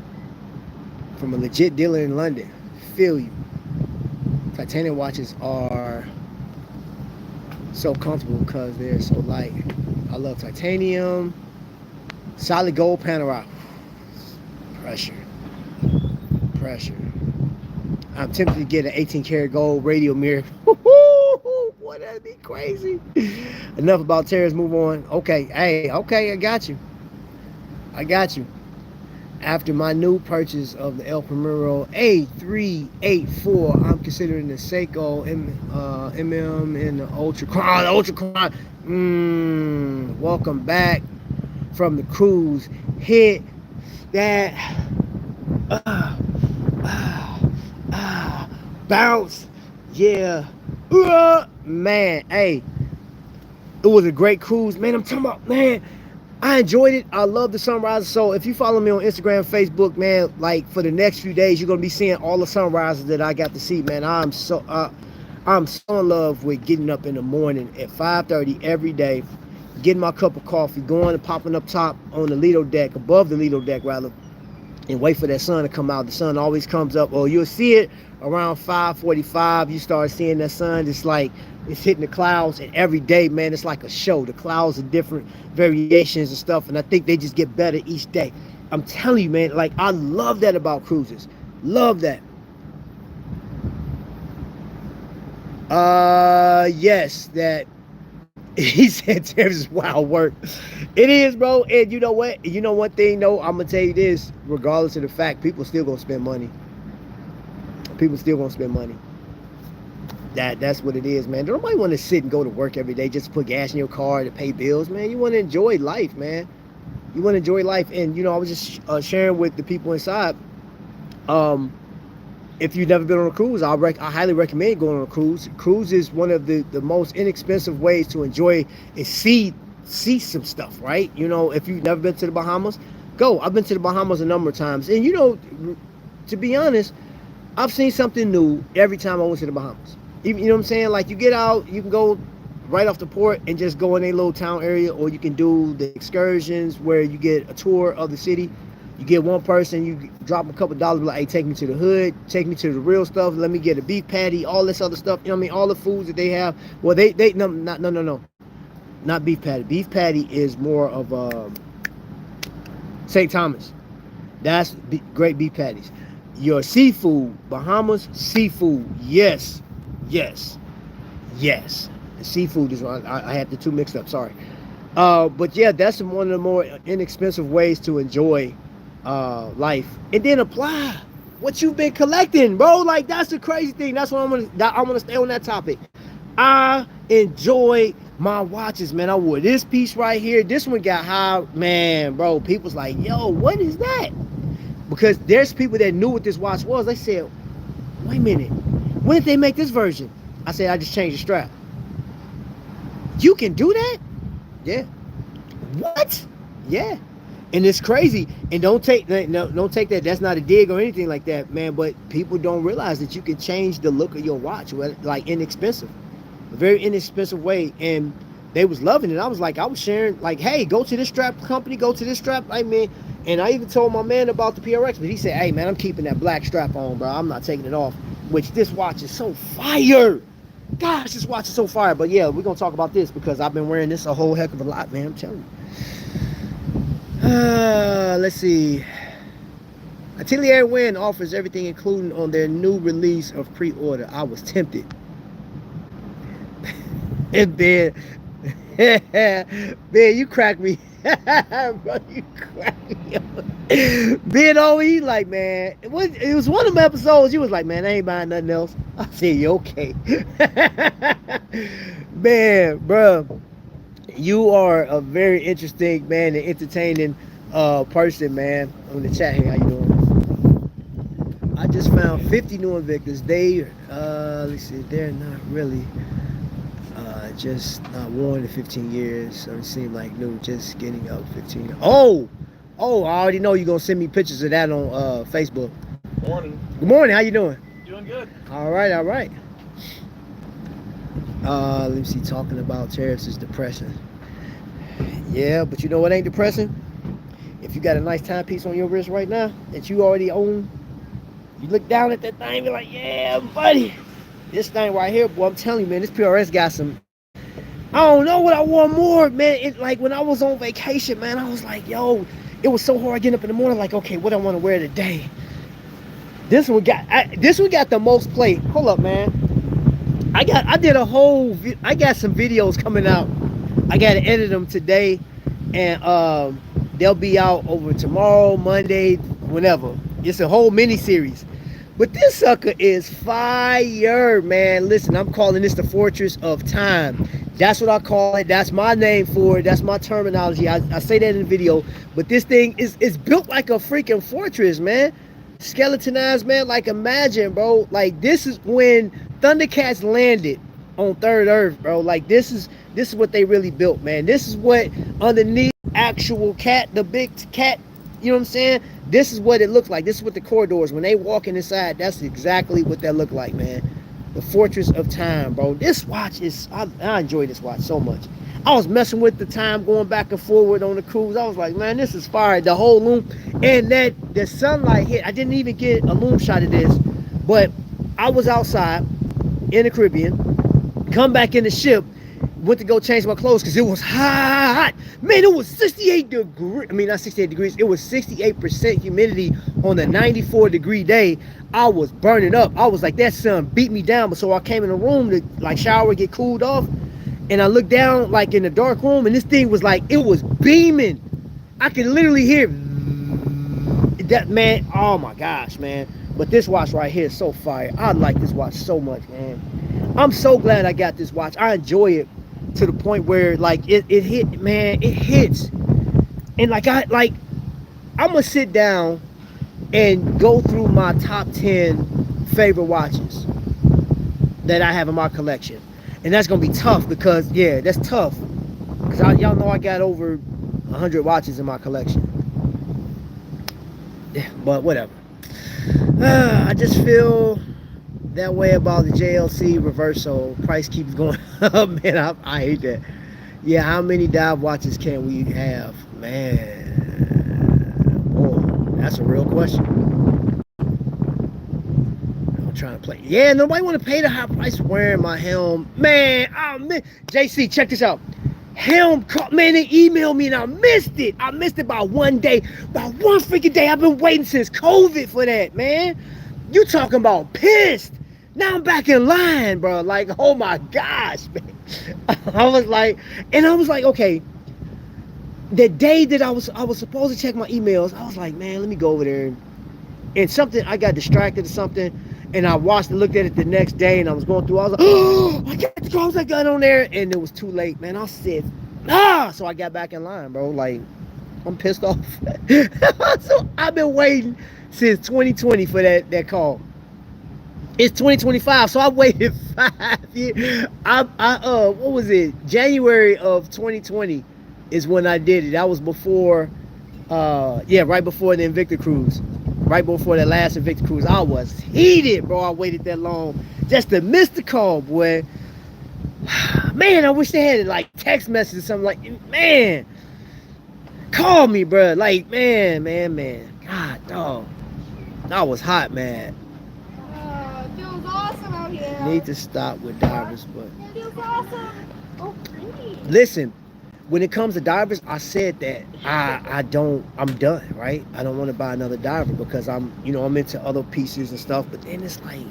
From a legit dealer in London. Feel you. Titanium watches are so comfortable because they're so light. I love titanium. Solid gold Panerai. Pressure. I'm tempted to get an 18 karat gold radial mirror. Boy, that'd be crazy. Enough about Terrace, move on. Okay, hey, okay, I got you. After my new purchase of the El Primero A384, I'm considering the Seiko MM and the Ultra Crown. Welcome back from the cruise. Hit that bounce. Yeah. Man, hey, it was a great cruise, man. I'm talking about, man, I enjoyed it. I love the sunrises. So if you follow me on Instagram, Facebook, man, like for the next few days, you're gonna be seeing all the sunrises that I got to see, man. I'm so in love with getting up in the morning at 5:30 every day, getting my cup of coffee, going and popping up top on the Lido deck, above the Lido deck rather, and wait for that sun to come out. The sun always comes up, or you'll see it around 5:45. You start seeing that sun. It's like it's hitting the clouds, and every day, man, it's like a show. The clouds are different variations and stuff, and I think they just get better each day. I'm telling you, man, like I love that about cruises. Love that. Yes, that he said Terrence is wild work. It is, bro. And you know what? You know one thing, though, I'm gonna tell you this, regardless of the fact, people still gonna spend money. That's what it is, man. Nobody want to sit and go to work every day just to put gas in your car to pay bills, man. You want to enjoy life, man. You want to enjoy life. And you know, I was just sharing with the people inside, if you've never been on a cruise, I highly recommend going on a cruise. Cruise is one of the most inexpensive ways to enjoy and see some stuff, right? You know, if you've never been to the Bahamas, go. I've been to the Bahamas a number of times, and you know, to be honest, I've seen something new every time I went to the Bahamas. You know what I'm saying? Like, you get out, you can go right off the port and just go in a little town area, or you can do the excursions where you get a tour of the city. You get one person, you drop a couple dollars, like, hey, take me to the hood, take me to the real stuff, let me get a beef patty, all this other stuff. You know what I mean? All the foods that they have. Well, they no, no. Not beef patty. Beef patty is more of St. Thomas. That's great beef patties. Your seafood, Bahamas seafood, yes. The seafood is wrong. I had the two mixed up. Sorry. But yeah, that's one of the more inexpensive ways to enjoy life, and then apply what you've been collecting, bro. Like, that's the crazy thing. That's what I'm gonna stay on that topic. I enjoy my watches, man. I wore this piece right here. This one got high, man, bro. People's like, yo, what is that? Because there's people that knew what this watch was. They said, wait a minute, when did they make this version? I said, I just changed the strap. You can do that? Yeah. What? Yeah. And it's crazy. And don't take that. That's not a dig or anything like that, man. But people don't realize that you can change the look of your watch, like inexpensive, a very inexpensive way. And they was loving it. I was sharing, like, hey, go to this strap company, go to this strap. I mean, and I even told my man about the PRX, but he said, hey, man, I'm keeping that black strap on, bro. I'm not taking it off. Which this watch is so fire. Gosh, this watch is so fire. But yeah, we're gonna talk about this because I've been wearing this a whole heck of a lot, man. I'm telling you. Let's see. Atelier Win offers everything including on their new release of pre-order. I was tempted. And Ben, you crack me. Bro, you crack me up. Ben, he like, man, it was one of them episodes. You was like, man, I ain't buying nothing else. I said, you okay? Man, bro, you are a very interesting, man, and entertaining person, man. On the chat here, how you doing? I just found 50 new Invictus. They, let's see, they're not really just not worn in 15 years. So it seemed like new, just getting up 15. Oh, I already know you're gonna send me pictures of that on Facebook. Morning. Good morning. How you doing? Doing good. All right. Let me see. Talking about tariffs is depressing. Yeah, but you know what ain't depressing? If you got a nice timepiece on your wrist right now that you already own, you look down at that thing and be like, yeah, buddy. This thing right here, boy, I'm telling you, man, this PRS got some. I don't know what I want more, man. It, like, when I was on vacation, man, I was like, yo, it was so hard getting up in the morning, like, okay, what I want to wear today. This one got the most play. Hold up, man. I got some videos coming out. I got to edit them today, and they'll be out over tomorrow, Monday, whenever. It's a whole mini series. But this sucker is fire, man. Listen, I'm calling this the Fortress of Time. That's what I call it. That's my name for it. That's my terminology. I say that in the video. But this thing is built like a freaking fortress, man. Skeletonized, man. Like, imagine, bro. Like, this is when Thundercats landed on Third Earth, bro. Like, this is what they really built, man. This is what underneath actual cat, the big cat, you know what I'm saying? This is what it looks like. This is what the corridors, when they walk inside, that's exactly what that look like, man. The Fortress of Time, bro. This watch is, I enjoy this watch so much. I was messing with the time, going back and forward on the cruise. I was like, man, this is fire. The whole loom, and that the sunlight hit. I didn't even get a loom shot of this, but I was outside in the Caribbean, come back in the ship, went to go change my clothes because it was hot. Man, it was 68 degrees. I mean, not 68 degrees. It was 68% humidity on a 94-degree day. I was burning up. I was like, that sun beat me down. But so I came in the room to like shower, get cooled off. And I looked down like in the dark room, and this thing was like, it was beaming. I could literally hear that, man. Oh my gosh, man. But this watch right here is so fire. I like this watch so much, man. I'm so glad I got this watch. I enjoy it to the point where like it hit, man. It hits. And like I'm gonna sit down and go through my top 10 favorite watches that I have in my collection. And that's gonna be tough because, yeah, that's tough. Because y'all know I got over 100 watches in my collection. Yeah, but whatever. I just feel that way about the JLC reversal. Price keeps going up, man. I hate that. Yeah, how many dive watches can we have? Man, boy. That's a real question. I'm trying to play. Yeah, nobody want to pay the high price wearing my helm. Man, JC, check this out. Helm, man, they emailed me and I missed it. I missed it by one day. By one freaking day. I've been waiting since COVID for that, man. You talking about pissed. Now I'm back in line, bro. Like, oh my gosh, man. I was like, okay. The day that I was supposed to check my emails, I was like, man, let me go over there. And something, I got distracted or something, and I watched and looked at it the next day, and I was going through, I was like, oh, I got to close that gun on there, and it was too late, man. I said, so I got back in line, bro. Like, I'm pissed off. So I've been waiting since 2020 for that call. It's 2025, so I waited 5 years. What was it? January of 2020 is when I did it. That was before, right before the Invicta cruise. Right before that last Invicta cruise. I was heated, bro. I waited that long just to miss the call, boy. Man, I wish they had like text message or something like, man, call me, bro. Like, man. God, dog. I was hot, man. It feels awesome out here. Need to stop with divers, but It feels awesome. Oh, pretty. listen, when it comes to divers, I said that I'm done, right? I don't want to buy another diver because I'm into other pieces and stuff. But then it's like,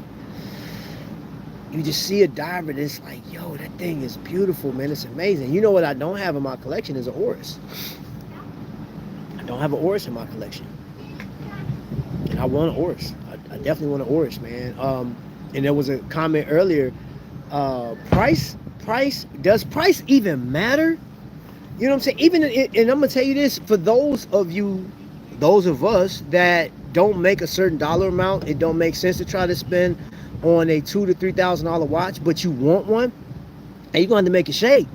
you just see a diver and it's like, yo, that thing is beautiful, man. It's amazing. You know what I don't have in my collection is an Oris. I don't have an Oris in my collection. And I want an Oris. I definitely want an Oris, man. And there was a comment earlier, price, does price even matter? You know what I'm saying? Even, and I'm gonna tell you this, for those of us that don't make a certain dollar amount, it don't make sense to try to spend on a $2,000 to $3,000 watch, but you want one, and you're gonna have to make it shake.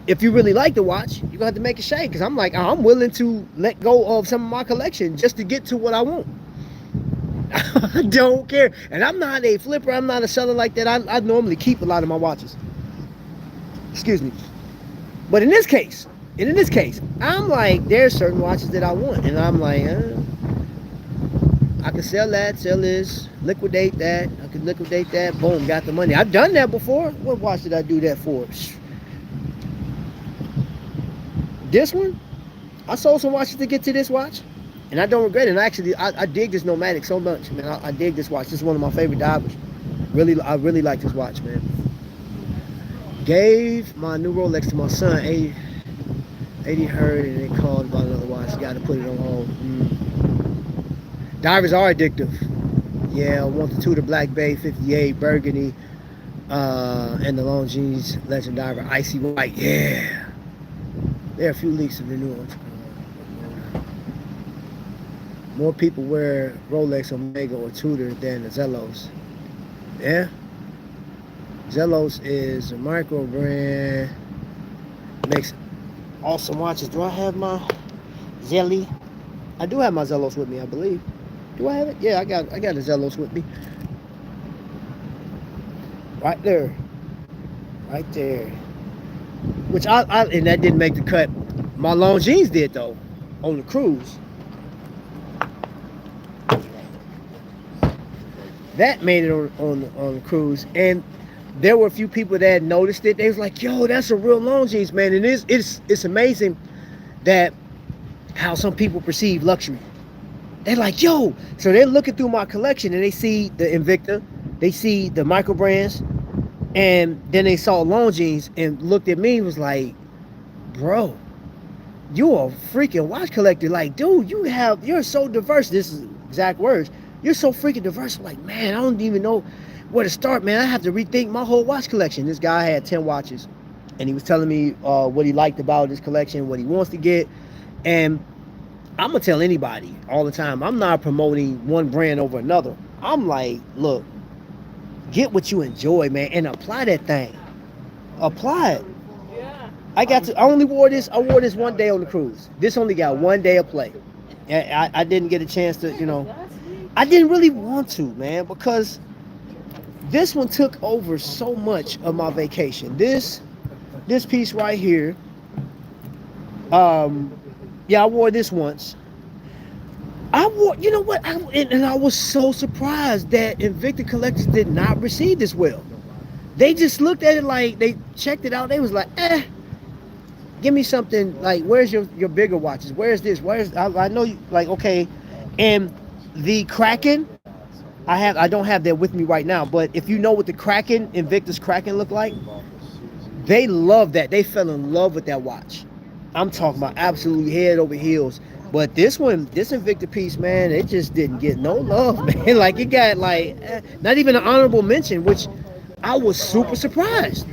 If you really like the watch, you're gonna have to make it shake. Because I'm willing to let go of some of my collection just to get to what I want. I don't care. And I'm not a flipper, I'm not a seller like that. I normally keep a lot of my watches. Excuse me. But in this case, I'm like, there's certain watches that I want. And I'm like, I can sell that, sell this, liquidate that. I can liquidate that. Boom, got the money. I've done that before. What watch did I do that for? This one, I sold some watches to get to this watch. And I don't regret it. And actually, I dig this Nomadic so much, man. I dig this watch. This is one of my favorite divers. I really like this watch, man. Gave my new Rolex to my son. 80 heard and they called about another watch. Got to put it on hold. Divers are addictive. Yeah, I want the Tudor Black Bay 58 Burgundy and the Longines Legend Diver Icy White. Yeah. There are a few leaks of the new ones. More people wear Rolex, Omega, or Tudor than the Zelos. Yeah. Zelos is a micro brand. Makes awesome watches. Do I have my Zelly? I do have my Zelos with me, I believe. Do I have it? Yeah, I got a Zelos with me. Right there. Right there. Which and that didn't make the cut. My Longines did though, on the cruise. That made it on the cruise, and there were a few people that had noticed it. They was like, "Yo, that's a real Longines, man!" And it's amazing that how some people perceive luxury. They're like, "Yo," so they're looking through my collection and they see the Invicta, they see the micro brands, and then they saw Longines and looked at me and was like, "Bro, you a freaking watch collector! Like, dude, you're so diverse." This is exact words. You're so freaking diverse. I'm like, man, I don't even know where to start, man. I have to rethink my whole watch collection. This guy had 10 watches, and he was telling me what he liked about his collection, what he wants to get. And I'm going to tell anybody all the time, I'm not promoting one brand over another. I'm like, look, get what you enjoy, man, and apply that thing. Apply it. Yeah. I only wore this. I wore this one day on the cruise. This only got 1 day of play. I didn't get a chance to, I didn't really want to, man, because this one took over so much of my vacation. This piece right here, yeah, I wore this once. You know what? And I was so surprised that Invicta collectors did not receive this well. They just looked at it like they checked it out. They was like, give me something like, where's your bigger watches? Where's this? I know you like, okay. And the Kraken, I don't have that with me right now, but if you know what the Kraken, Invictus Kraken look like, they love that. They fell in love with that watch. I'm talking about absolutely head over heels. But this Invicta piece, man, it just didn't get no love, man. Like, it got like not even an honorable mention, which I was super surprised.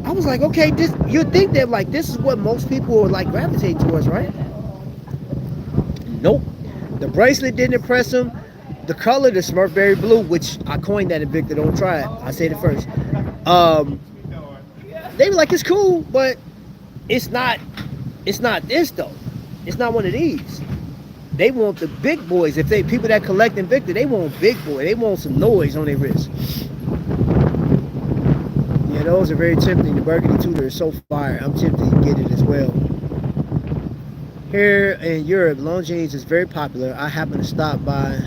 I was like, okay, you'd think that like this is what most people would like gravitate towards, right? Nope. The bracelet didn't impress them. The color, the Smurfberry blue, which I coined that Invicta, don't try it. I said it first. They were like, it's cool, but it's not this though. It's not one of these. They want the big boys. If people that collect Invicta, they want big boy. They want some noise on their wrist. Yeah, those are very tempting. The Burgundy Tudor is so fire. I'm tempted to get it as well. Here in Europe, Longines is very popular. I happen to stop by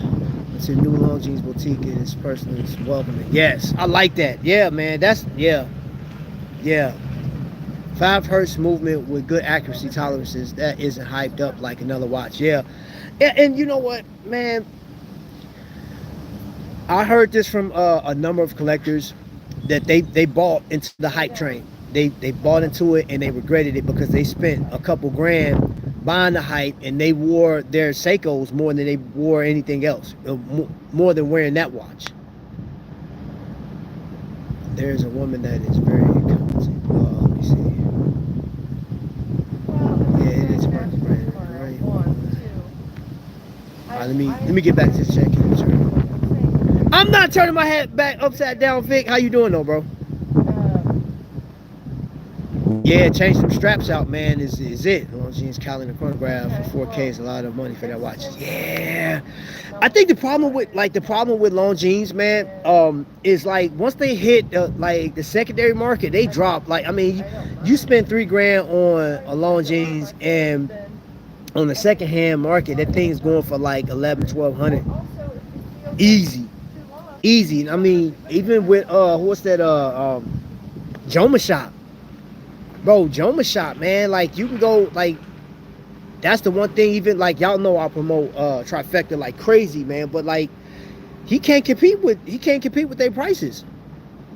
to new Longines boutique and it's personally welcoming. Yes, I like that. Yeah, man. Yeah. 5 hertz movement with good accuracy tolerances. That isn't hyped up like another watch. Yeah. And you know what, man? I heard this from a number of collectors that they bought into the hype train. They bought into it and they regretted it because they spent a couple grand buying the hype and they wore their Seikos more than they wore anything else. More than wearing that watch. There's a woman that is very competent. Let me see. Yeah, it is Marcus Brand. Alright, let me get back to this check-in. I'm not turning my head back upside down, Vic. How you doing though, bro? Yeah, change some straps out, man. Is it? Longines calendar chronograph for 4K is a lot of money for that watch. Yeah, I think the problem with Longines, man, is like once they hit like the secondary market, they drop. Like, I mean, you spend $3 grand on a Longines, and on the secondhand market, that thing's going for like 1,100-1,200, easy. I mean, even with what's that Joma Shop. Bro, Joma Shop, man, like you can go, like, that's the one thing, even like y'all know I promote Trifecta like crazy, man, but like he can't compete with their prices.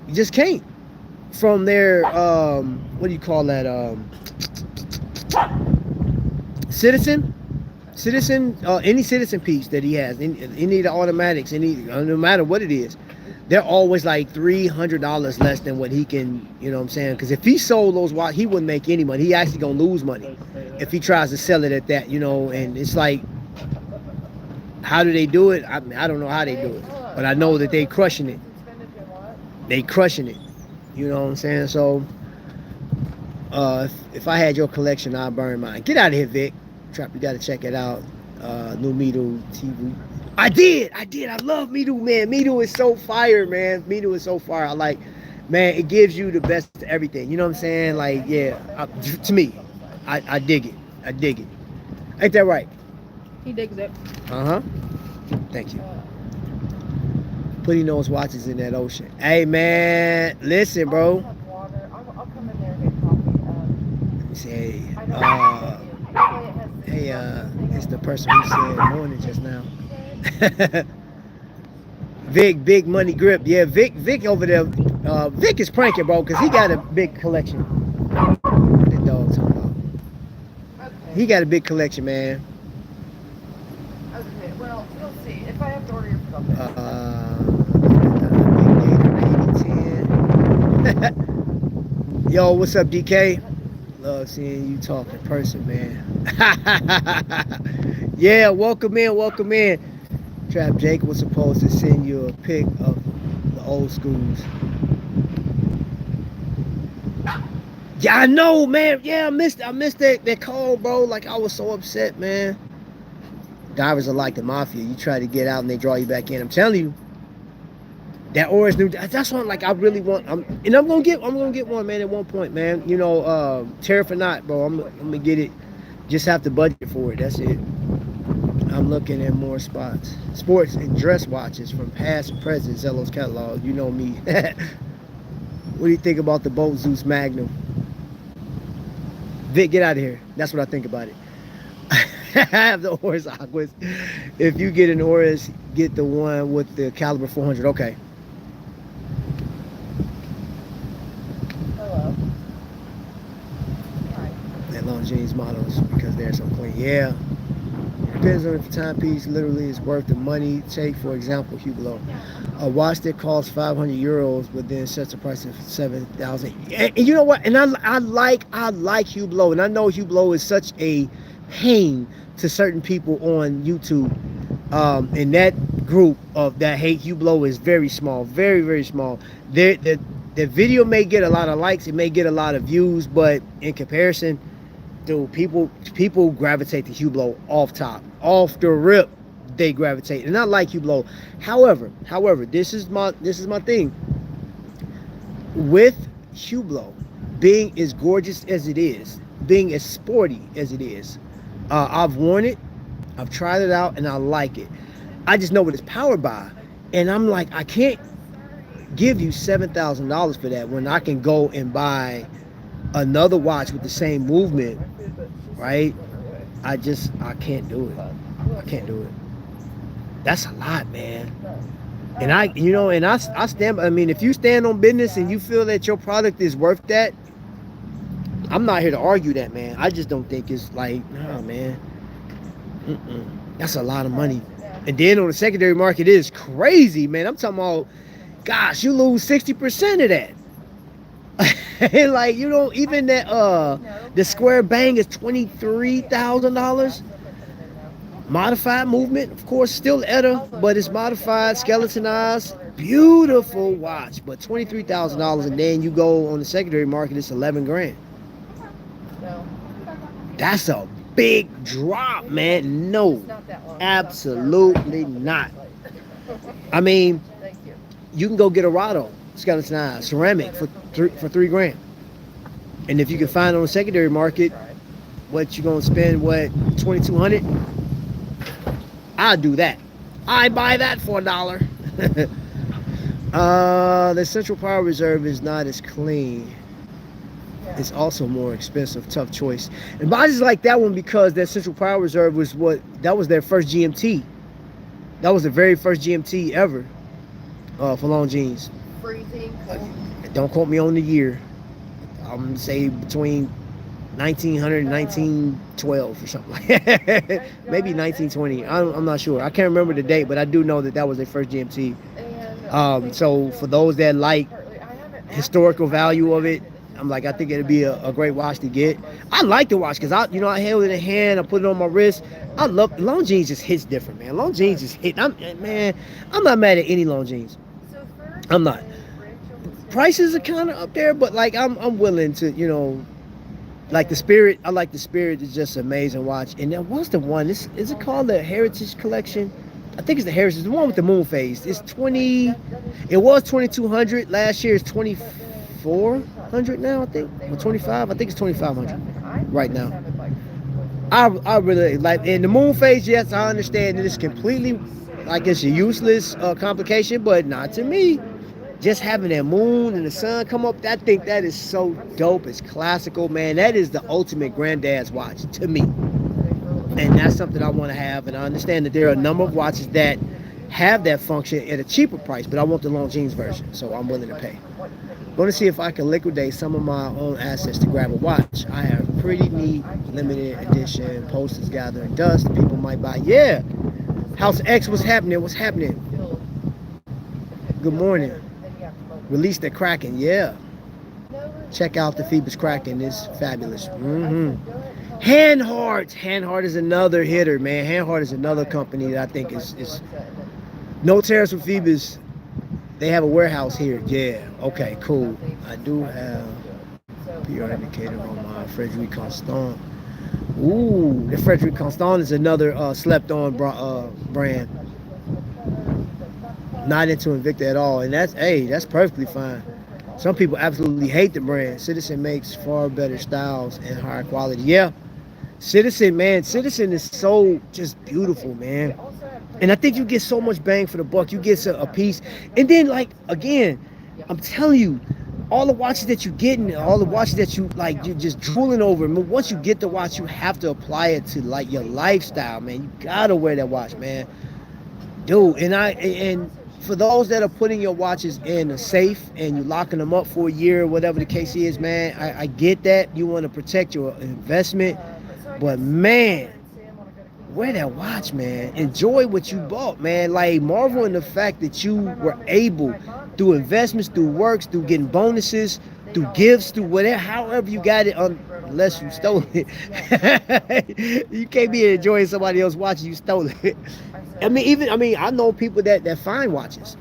You just can't. From their what do you call that? Citizen, any Citizen piece that he has, any of the automatics, no matter what it is, they're always like $300 less than what he can, you know what I'm saying? Because if he sold those watches, he wouldn't make any money. He actually gonna lose money if he tries to sell it at that, you know. And it's like, how do they do it? I mean, I don't know how they do it, but I know that they crushing it. You know what I'm saying? So, if I had your collection, I'd burn mine. Get out of here, Vic. Trap, you gotta check it out. New Mido TV. I did. I love Mido, man. Mido is so fire, man. Mido is so fire. I like, man, it gives you the best of everything. You know what I'm saying? Like, yeah, to me, I dig it. Ain't that right? He digs it. Uh-huh. Thank you. Putting those watches in that ocean. Hey, man, listen, bro. I'll come in there and get coffee. Let me say, it's the person who said morning just now. Vic, big money grip. Yeah, Vic over there. Vic is pranking, bro, because he got a big collection. What the dog talking about? Okay. He got a big collection, man. Okay, well, we'll see. If I have to order your stuff. Yo, what's up, DK? Love seeing you talk in person, man. Yeah, welcome in. Trap Jake was supposed to send you a pic of the old schools. Yeah, I know, man. Yeah, I missed that call, bro. Like, I was so upset, man. Divers are like the mafia. You try to get out and they draw you back in. I'm telling you, that Orange New. That's one. Like, I really want. I'm gonna get one, man. At one point, man. You know, tariff or not, bro. I'm gonna get it. Just have to budget for it. That's it. I'm looking at more sports and dress watches from past and present Zello's catalog. You know me. What do you think about the Boat Zeus Magnum? Vic, get out of here. That's what I think about it. I have the Oris Aquas. If you get an Oris, get the one with the caliber 400. Okay. Hello. Hi. That Longines models because they're so clean. Yeah. Depends on if the timepiece literally is worth the money. Take, for example, Hublot. A watch that costs 500 euros, but then sets a price of 7,000. And you know what? And I like Hublot, and I know Hublot is such a pain to certain people on YouTube. And that group of that hate Hublot is very small, very, very small. The video may get a lot of likes, it may get a lot of views, but in comparison, dude, people gravitate to Hublot off the rip. They gravitate, and I like Hublot. However, this is my thing with Hublot being as gorgeous as it is, being as sporty as it is. I've worn it, I've tried it out, and I like it. I just know what it's powered by, and I'm like, I can't give you $7,000 for that when I can go and buy another watch with the same movement, right? I can't do it. I can't do it. That's a lot, man. And I stand. I mean, if you stand on business and you feel that your product is worth that, I'm not here to argue that, man. I just don't think it's like, nah, man. That's a lot of money. And then on the secondary market, it is crazy, man. I'm talking about, gosh, you lose 60% of that. Like, you know, even that the square bang is $23,000. Modified movement, of course, still ETA, but it's modified, skeletonized, beautiful watch, but $23,000, and then you go on the secondary market, it's 11 grand. That's a big drop, man. No, absolutely not. I mean, you can go get a Rado skeletonized ceramic for $3 grand, and if you can find it on the secondary market, what you gonna spend? What, $2,200? I'll do that. I buy that for $1. The central power reserve is not as clean. It's also more expensive. Tough choice. And I just like that one because that central power reserve was that was their first GMT. That was the very first GMT ever for Longines. Freezing. Don't quote me on the year. I'm gonna say between 1900 and 1912 or something like that. Maybe 1920. I'm not sure. I can't remember the date, but I do know that was their first GMT. So for those that like historical value of it, I'm like, I think it'd be a great watch to get. I like the watch because I held it in hand, I put it on my wrist. I love Longines. Just hits different, man. Longines just hit. I'm not mad at any Longines. I'm not. Prices are kind of up there, but like I'm willing to, you know. Like the Spirit, I like the Spirit. It's just an amazing watch. And then what's the one? Is it called the Heritage Collection? I think it's the Heritage. The one with the moon phase. It's 20. It was 2,200 last year. It's 2,400 now, I think, or 25. I think it's 2,500 right now. I really like. And the moon phase. Yes, I understand that it's completely like it's a useless complication, but not to me. Just having that moon and the sun come up, I think that is so dope. It's classical, man. That is the ultimate granddad's watch to me. And that's something I want to have. And I understand that there are a number of watches that have that function at a cheaper price, but I want the Longines version, so I'm willing to pay. I'm going to see if I can liquidate some of my own assets to grab a watch. I have pretty neat limited edition posters gathering dust. People might buy. Yeah. House X, what's happening? What's happening? Good morning. Release the Kraken, yeah. Check out the Phoebus Kraken, it's fabulous. Handhard is another hitter, man. Handhard is another company that I think is no tariffs with Phoebus. They have a warehouse here, yeah. Okay, cool. I do have PR indicator on my Frederic Constant. Ooh, the Frederic Constant is another slept-on brand. Not into Invicta at all, and that's perfectly fine. Some people absolutely hate the brand. Citizen makes far better styles and higher quality. Yeah, Citizen, man, Citizen is so just beautiful, man. And I think you get so much bang for the buck. You get a piece, and then like again, I'm telling you, all the watches that you get and all the watches that you like, you're just drooling over. I mean, once you get the watch, you have to apply it to like your lifestyle, man. You gotta wear that watch, man, dude. And for those that are putting your watches in a safe and you're locking them up for a year, whatever the case is, man, I get that you want to protect your investment, but man, wear that watch, man. Enjoy what you bought, man. Like, marvel in the fact that you were able, through investments, through works, through getting bonuses, through gifts, through whatever, however you got it, unless you stole it. You can't be enjoying somebody else's watch, you stole it. I mean, I know people that find watches.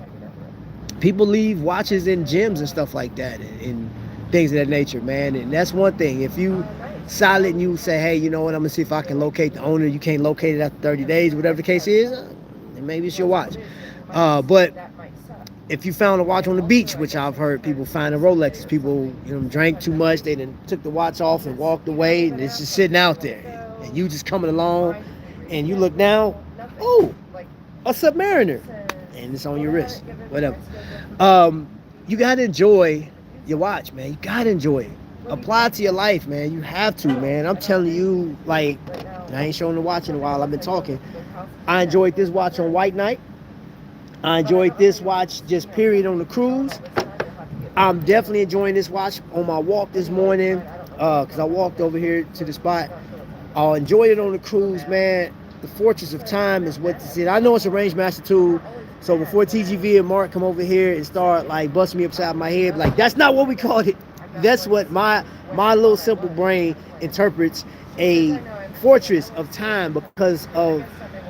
People leave watches in gyms and stuff like that, and things of that nature, man. And that's one thing. If you solid and you say, hey, you know what, I'm gonna see if I can locate the owner. You can't locate it after 30 days, whatever the case is, maybe it's your watch. But if you found a watch on the beach, which I've heard people find a Rolex, people, you know, drank too much, they then took the watch off and walked away, and it's just sitting out there, and you just coming along, and you look down, oh, a Submariner, and it's on your wrist, whatever. You gotta enjoy your watch, man. You gotta enjoy it. Apply it to your life, man. You have to, man. I'm telling you, like, I ain't showing the watch in a while. I've been talking. I enjoyed this watch on White Night. I enjoyed this watch just period on the cruise. I'm definitely enjoying this watch on my walk this morning, because I walked over here to the spot. I enjoyed it on the cruise, man. The Fortress of Time is what this is. I know it's a Rangemaster tool, so before TGV and Mark come over here and start like busting me upside my head, like, that's not what we called it. That's what my little simple brain interprets a fortress of time, because of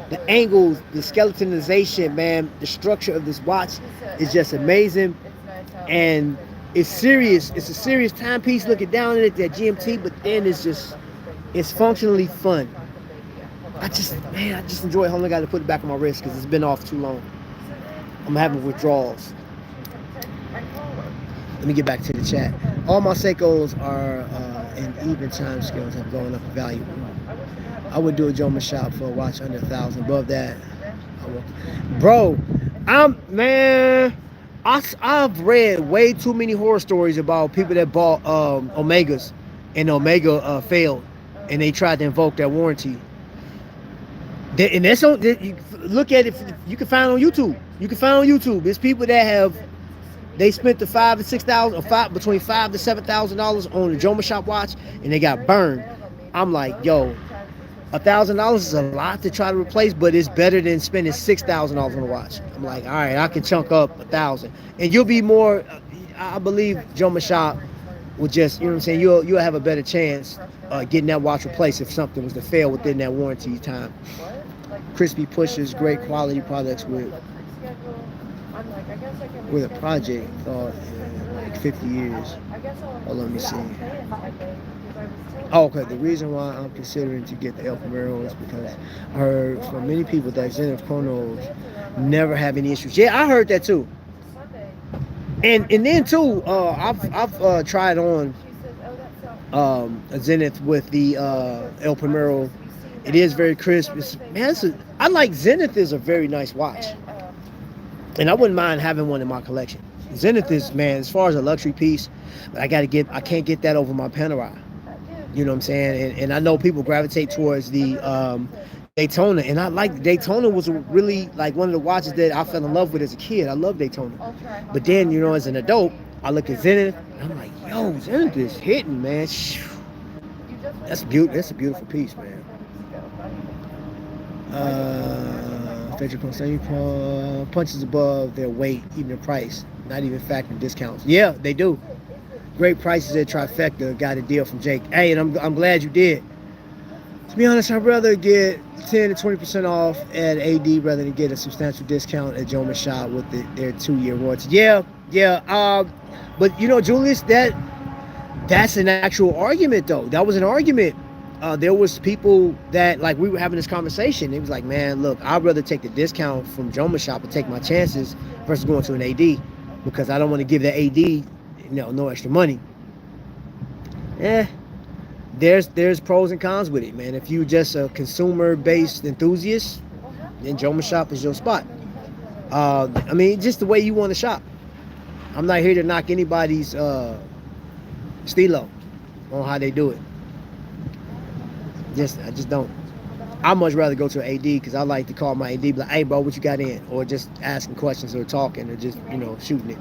the angles, the skeletonization, man. The structure of this watch is just amazing, and it's serious. It's a serious timepiece looking down at it, that GMT, but then it's functionally fun. I just enjoy holding it. I got to put it back on my wrist because it's been off too long. I'm having withdrawals. Let me get back to the chat. All my Seikos are in even time scales have gone up in value. I would do a Joma shop for a watch under 1,000. Above that, I won't. Bro, I've read way too many horror stories about people that bought Omegas, and Omega failed, and they tried to invoke that warranty. And that's on. You look at it. You can find on YouTube. There's people that they spent the $5,000 to $6,000, between $5,000 to $7,000 on a Joma shop watch, and they got burned. I'm like, yo, $1,000 is a lot to try to replace, but it's better than spending $6,000 on a watch. I'm like, all right, I can chunk up $1,000, and you'll be more. I believe Joma shop will just, you know what I'm saying. You'll have a better chance getting that watch replaced if something was to fail within that warranty time. Crispy pushes great quality products with a project thought in like 50 years. Oh, let me see. Oh, okay. The reason why I'm considering to get the El Primero is because I heard from many people that Zenith Chronos never have any issues. Yeah, I heard that too. And then too, I've tried on a Zenith with the El Primero. It is very crisp. I like Zenith is a very nice watch, and I wouldn't mind having one in my collection. Zenith is, man, as far as a luxury piece, but I can't get that over my Panerai. You know what I'm saying? And I know people gravitate towards the Daytona, and I like Daytona. Was really like one of the watches that I fell in love with as a kid. I love Daytona, but then, you know, as an adult, I look at Zenith and I'm like, yo, Zenith is hitting, man. That's a beautiful piece, man. Frederick Constantine punches above their weight, even the price, not even factoring discounts. Yeah, they do. Great prices at Trifecta. Got a deal from Jake. Hey, and I'm glad you did. To be honest, I'd rather get 10 to 20% off at AD rather than get a substantial discount at Joma Shop with their 2-year warranty. Yeah. But you know, Julius, that's an actual argument though. That was an argument. There was people that, like, we were having this conversation. It was like, man, look, I'd rather take the discount from Joma Shop and take my chances versus going to an AD, because I don't want to give that AD, no extra money. there's pros and cons with it, man. If you just a consumer based enthusiast, then Joma Shop is your spot. I mean, just the way you want to shop. I'm not here to knock anybody's stilo on how they do it. I just don't. I much rather go to an AD because I like to call my AD, be like, "Hey, bro, what you got in?" Or just asking questions or talking or just shooting it.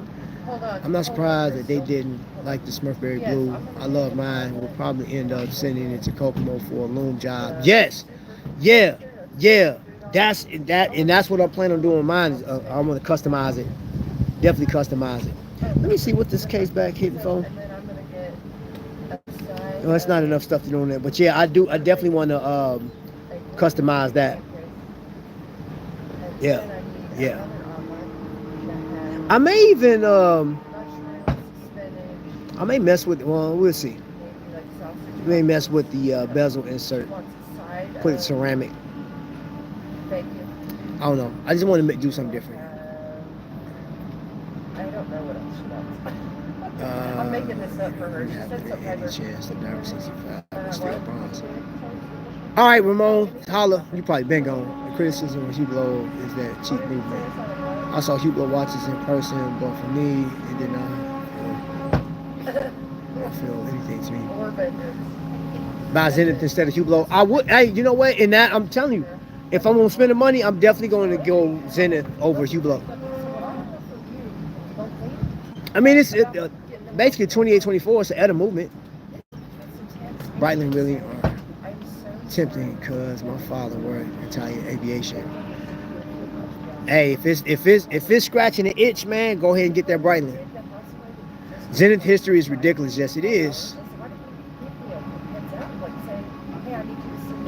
I'm not surprised that they didn't like the Smurfberry Blue. I love mine. We'll probably end up sending it to Kokomo for a loom job. Yes, yeah. That's what I plan on doing. With mine is I want to customize it. Definitely customize it. Let me see what this case back hitting for. No, that's not enough stuff to do on there. But yeah, I definitely want to customize that. Yeah. I may even I may mess with. Well, we'll see. I may mess with the bezel insert. Put it ceramic. I don't know. I just want to do something different. I don't know what else she wants. I'm making this up for her. She said something like chance to never 65 steel bronze. All right, Ramon, holla. You probably been gone. The criticism of Hublot is that cheap movement. I saw Hublot watches in person, but for me, it did not feel anything to me. Buy Zenith instead of Hublot. I would. Hey, you know what? In that, I'm telling you, if I'm gonna spend the money, I'm definitely going to go Zenith over Hublot. I mean, it's basically 28, 24. It's an Edda movement. Breitling really are tempting because my father worked Italian aviation. Hey, if it's scratching an itch, man, go ahead and get that Breitling. Zenith history is ridiculous. Yes, it is.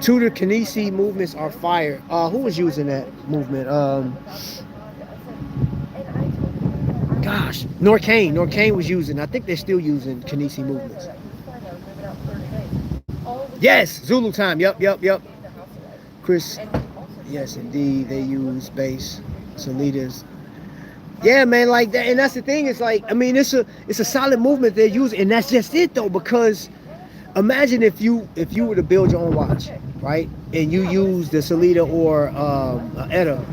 Tudor Kinesi movements are fire. Who was using that movement? Gosh, Norcane was using. I think they're still using Kinesi movements. Yes, Zulu time. Yep. Chris, yes, indeed, they use bass, Solitas. Yeah, man, like that, and that's the thing. It's like, I mean, it's a solid movement they're using, and that's just it though. Because imagine if you were to build your own watch, right, and you use the Solita or Edda.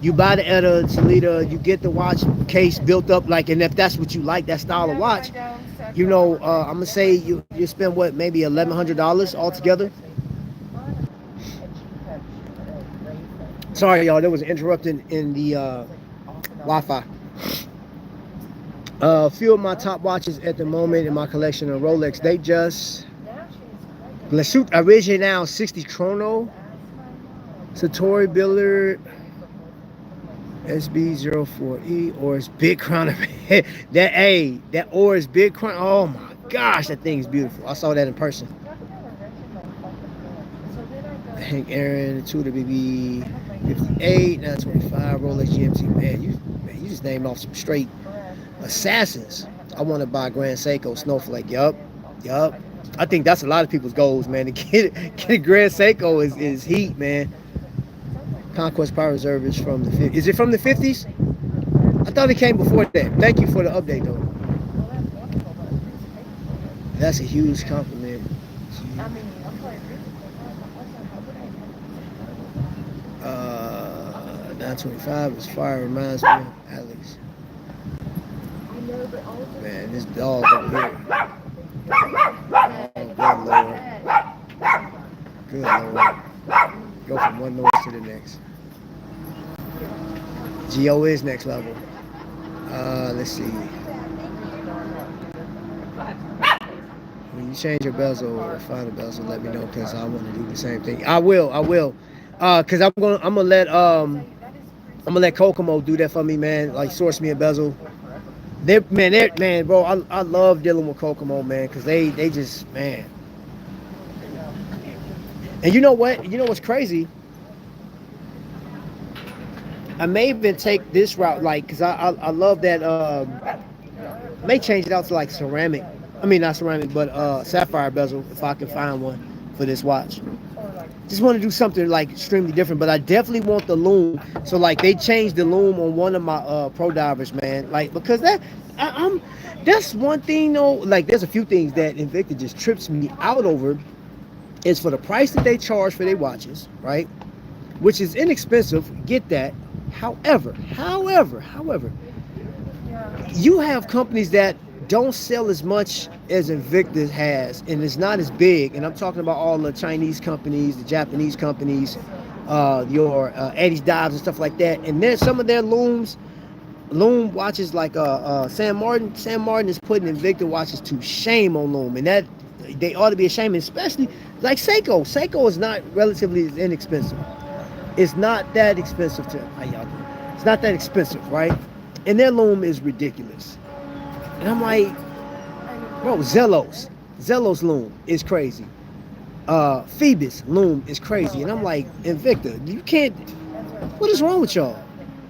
You buy the Edda, Solita, you get the watch case built up, like, and if that's what you like, that style of watch, I'm gonna say you spend what, maybe $1,100 altogether. Sorry, y'all, there was an interruption in the Wi-Fi. Few of my top watches at the moment in my collection are Rolex. They just Glashut Original 60 Chrono, Satori Billard SB04E, Oris Big Crown. That Oris Big Crown. Oh my gosh, that thing is beautiful. I saw that in person. Hank Aaron, Tudor BB 58, 925, Rolex GMT. Man, you just named off some straight assassins. I want to buy Grand Seiko Snowflake. Yup. I think that's a lot of people's goals, man. To get a Grand Seiko is heat, man. Conquest Power Reserve is from the 50s. Is it from the 50s? I thought it came before that. Thank you for the update, though. That's a huge compliment. 925 is fire. Reminds me of Alex. Man, this dog over here. Oh, good lord. Go from one noise to the next. Geo is next level. Let's see. When you change your bezel or find a bezel, let me know, because I want to do the same thing. I will. Cause I'm gonna let Kokomo do that for me, man. Like, source me a bezel. Man, bro, I love dealing with Kokomo, man, because they just, man. And you know what? You know what's crazy? I may even take this route, like, because I love that. May change it out to like ceramic. I mean, not ceramic, but sapphire bezel, if I can find one for this watch. Just want to do something like extremely different, but I definitely want the loom. So like they changed the loom on one of my pro divers, man. Like because I'm that's one thing though. Like there's a few things that Invicta just trips me out over. Is for the price that they charge for their watches, right? Which is inexpensive. Get that. However, you have companies that don't sell as much as Invicta has, and it's not as big. And I'm talking about all the Chinese companies, the Japanese companies, your Eddie's Dives and stuff like that. And then some of their loom watches like Sam Martin. Sam Martin is putting Invicta watches to shame on loom, and that they ought to be ashamed, especially like Seiko. Seiko is not relatively inexpensive. It's not that expensive to how y'all doing? It's not that expensive, right? And their loom is ridiculous. And I'm like, bro, Zellos loom is crazy. Phoebus loom is crazy. And I'm like, Invicta, you can't. What is wrong with y'all?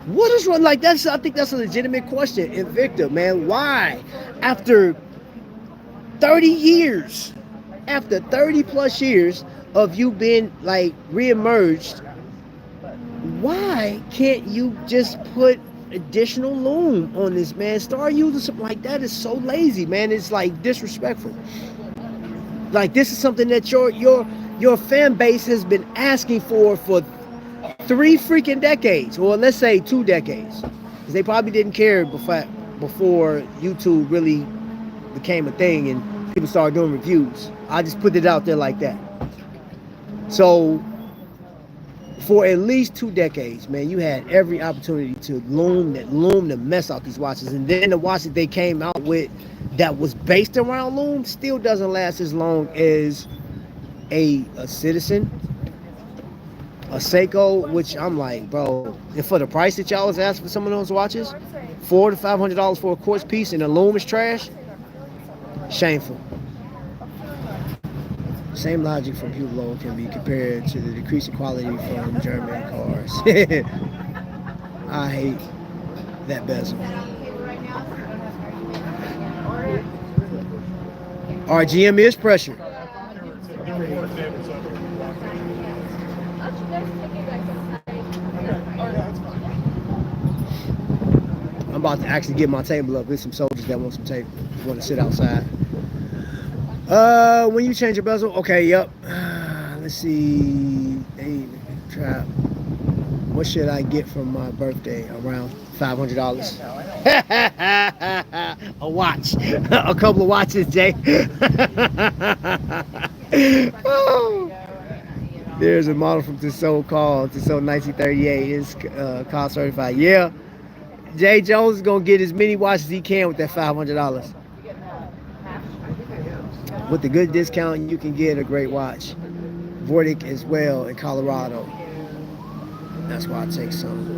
What is wrong? Like I think that's a legitimate question. Invicta, man, why? After 30 years, after 30 plus years of you being like re-emerged, why can't you just put additional loom on this, man? Start using something like that. Is so lazy, man. It's like disrespectful. Like this is something that your fan base has been asking for 3 freaking decades, or let's say 2 decades, because they probably didn't care before YouTube really became a thing and people started doing reviews. I just put it out there like that. So for at least 2 decades, man, you had every opportunity to loom the mess out these watches. And then the watch that they came out with that was based around loom still doesn't last as long as a Citizen, a Seiko, which I'm like, bro, and for the price that y'all was asking for some of those watches, $400 to $500 for a quartz piece, and the loom is trash. Shameful. Same logic from Hublot can be compared to the decreasing quality from German cars. I hate that bezel. RGM is pressure. I'm about to actually get my table up. There's some soldiers that want some table, want to sit outside. When you change your bezel, okay, yep. Let's see. Hey, trap. What should I get for my birthday? Around $500. A watch, a couple of watches, Jay. Oh. There's a model from Tissot called Tissot 1938. It's car certified. Yeah. Jay Jones is gonna get as many watches as he can with that $500. With the good discount, you can get a great watch. Vortic as well in Colorado. That's why I take some.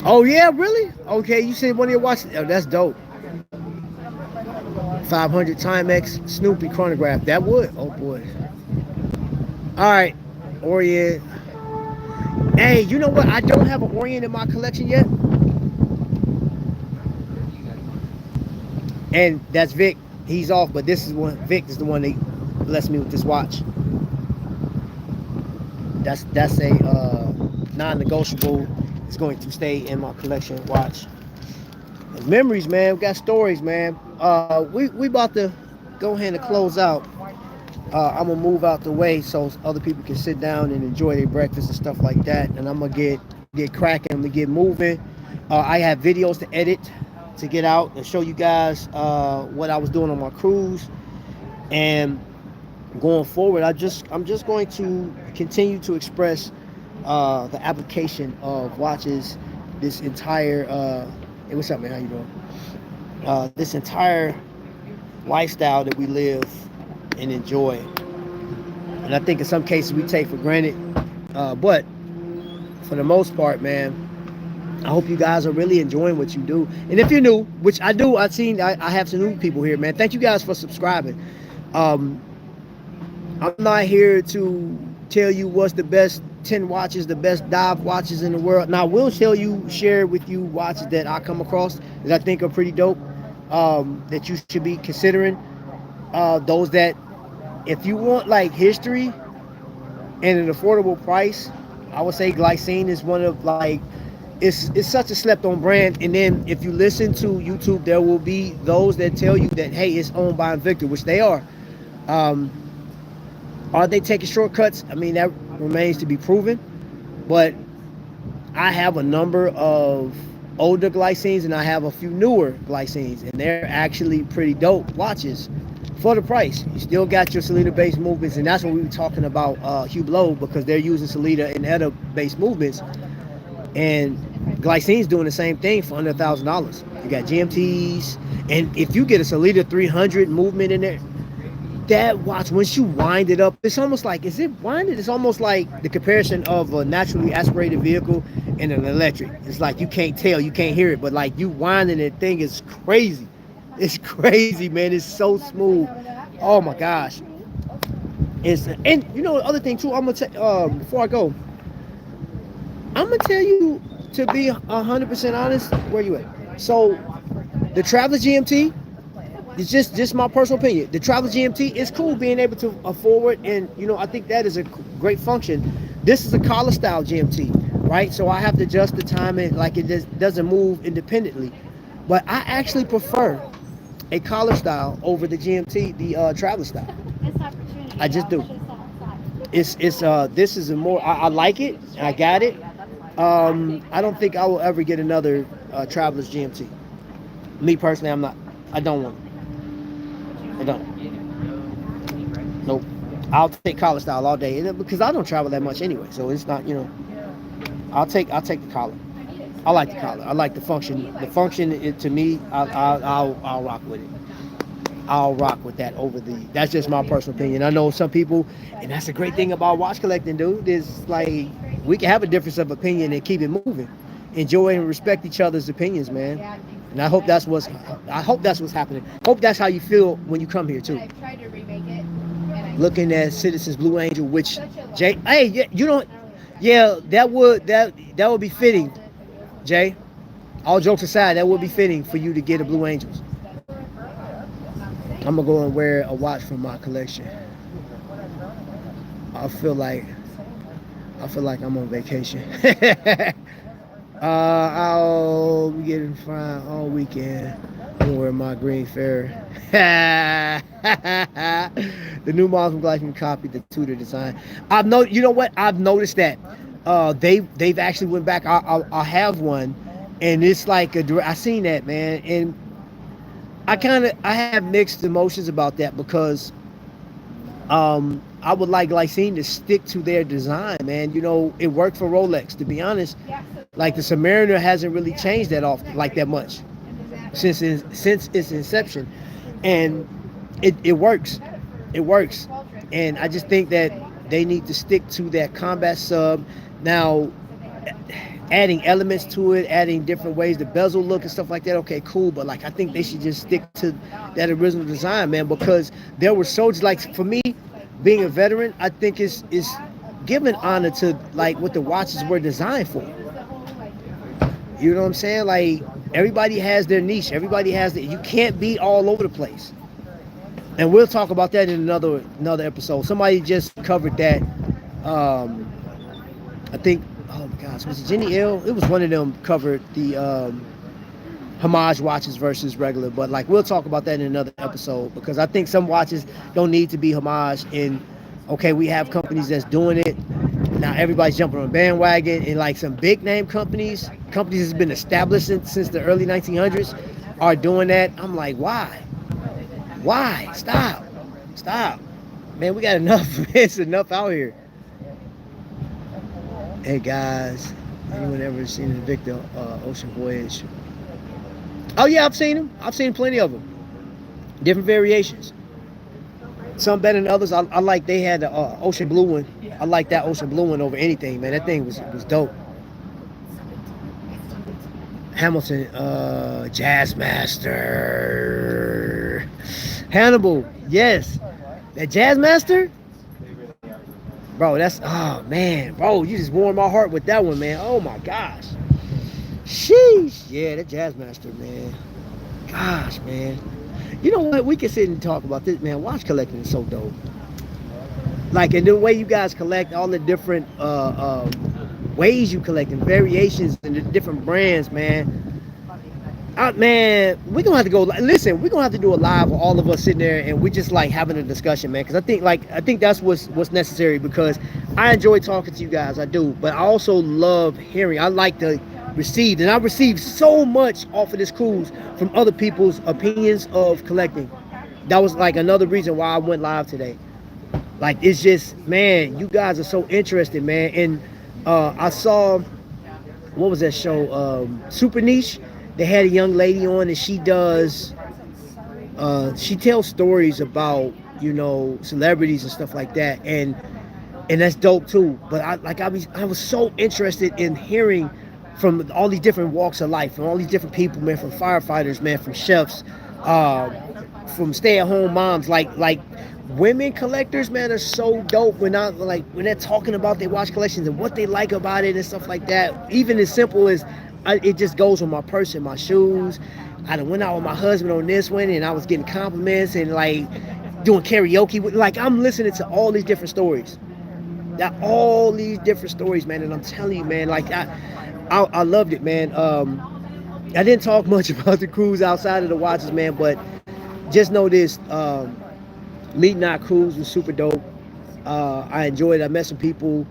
Oh yeah, really? Okay, you said one of your watches. Oh, that's dope. 500 Timex Snoopy chronograph. That would. Oh boy. All right, Orient. Hey, you know what? I don't have an Orient in my collection yet. And that's Vic. He's off, but this is one. Vic is the one that blessed me with this watch. That's a non-negotiable. It's going to stay in my collection watch. And memories, man. We got stories, man. We about to go ahead and close out. I'm gonna move out the way so other people can sit down and enjoy their breakfast and stuff like that. And I'm gonna get cracking. I'm gonna get moving. I have videos to edit, to get out and show you guys what I was doing on my cruise. And going forward, I'm just going to continue to express the application of watches. This entire hey, what's up, man? How you doing? This entire lifestyle that we live and enjoy, and I think in some cases we take for granted, but for the most part, man, I hope you guys are really enjoying what you do. And if you're new, which I do, I have some new people here, man. Thank you guys for subscribing. I'm not here to tell you what's the best 10 watches, the best dive watches in the world. Now, I will share with you watches that I come across that I think are pretty dope, that you should be considering. Those that, if you want like history and an affordable price, I would say Glycine is one of like, it's such a slept on brand. And then if you listen to YouTube, there will be those that tell you that, hey, it's owned by Invicta, which they are. Are they taking shortcuts? I mean, that remains to be proven. But I have a number of older Glycines and I have a few newer Glycines, and they're actually pretty dope watches for the price. You still got your Sellita-based movements, and that's what we were talking about Hublot, because they're using Sellita and ETA-based movements. And Glycine's doing the same thing for under $1,000. You got GMTs, and if you get a Sellita 300 movement in there, that watch, once you wind it up, it's almost like, is it winded? It's almost like the comparison of a naturally aspirated vehicle and an electric. It's like you can't tell, you can't hear it, but like you winding that thing is crazy. It's crazy, man. It's so smooth. Oh my gosh. And you know the other thing too, I'm gonna before I go, I'm gonna tell you, to be 100% honest, where you at? So the Traveler GMT, it's just my personal opinion. The Traveler GMT is cool, being able to forward, and you know, I think that is a great function. This is a collar style GMT, right? So I have to adjust the timing, like it just doesn't move independently. But I actually prefer a collar style over the GMT, the Traveler style. I just do. It's this is a more, I like it. I got it. I don't think I will ever get another Traveler's GMT. Me personally, I don't want it. I don't. Nope. I'll take collar style all day, because I don't travel that much anyway. So it's not, you know. I'll take the collar. I like the collar. I like the function. The function, to me, I'll rock with it. I'll rock with that over the. That's just my personal opinion. I know some people, and that's the great thing about watch collecting, dude. Is like we can have a difference of opinion and keep it moving. Enjoy and respect each other's opinions, man. And I hope that's what's happening. Hope that's how you feel when you come here too. Looking at Citizens Blue Angel, which Jay, hey, you don't, yeah, that would be fitting, Jay. All jokes aside, that would be fitting for you to get a Blue Angels. I'm gonna go and wear a watch from my collection. I feel like I'm on vacation. I'll be getting fine all weekend. I'm gonna wear my green fairy. The new models from Glycine copied the Tudor design. You know what? I've noticed that they've actually went back. I have one, and it's like I seen that, man, and I have mixed emotions about that, because I would like Glycine to stick to their design, man. You know, it worked for Rolex, to be honest. Like the Submariner hasn't really changed that much since its inception, and it works. It works, and I just think that they need to stick to that combat sub. Now, adding elements to it, adding different ways the bezel look and stuff like that, okay, cool, but like I think they should just stick to that original design, man, because there were soldiers, like for me, being a veteran, I think is giving honor to like what the watches were designed for. You know what I'm saying? Like everybody has their niche. Everybody has you can't be all over the place. And we'll talk about that in another episode. Somebody just covered that. I think, oh my gosh, was it Jenny L? It was one of them covered the homage watches versus regular. But like we'll talk about that in another episode, because I think some watches don't need to be homage. And okay, we have companies that's doing it. Now everybody's jumping on a bandwagon, and like some big name companies that's been established since the early 1900s are doing that. I'm like, why? Stop, man. We got enough. It's enough out here. Hey guys, anyone ever seen the Invicta Ocean Voyage? Oh yeah, I've seen them. I've seen plenty of them. Different variations. Some better than others. I like they had the ocean blue one. I like that ocean blue one over anything, man. That thing was dope. Hamilton, Jazzmaster. Hannibal, yes. That Jazzmaster? Bro, that's, oh man, bro, you just warmed my heart with that one, man. Oh my gosh. Sheesh. Yeah, that Jazzmaster, man. Gosh, man. You know what? We can sit and talk about this, man. Watch collecting is so dope. Like, and the way you guys collect, all the different ways you collect and variations and the different brands, man. Man, we're gonna have to go. Listen, we're gonna have to do a live with all of us sitting there and we just like having a discussion, man. Because I think that's what's necessary. Because I enjoy talking to you guys, I do, but I also love hearing. I like to receive, and I received so much off of this cruise from other people's opinions of collecting. That was like another reason why I went live today. Like, it's just, man, you guys are so interested, man. And I saw, what was that show? Super Niche. They had a young lady on, and she does, she tells stories about, you know, celebrities and stuff like that. And that's dope too. But I was so interested in hearing from all these different walks of life, from all these different people, man, from firefighters, man, from chefs, from stay-at-home moms, like women collectors, man, are so dope when they're talking about their watch collections and what they like about it and stuff like that. Even as simple as it just goes with my purse and my shoes. I done went out with my husband on this one and I was getting compliments and like doing karaoke. Like, I'm listening to all these different stories. All these different stories, man, and I'm telling you, man, like I loved it, man. I didn't talk much about the cruise outside of the watches, man, but just know this, meeting our cruise was super dope. I enjoyed it. I met some people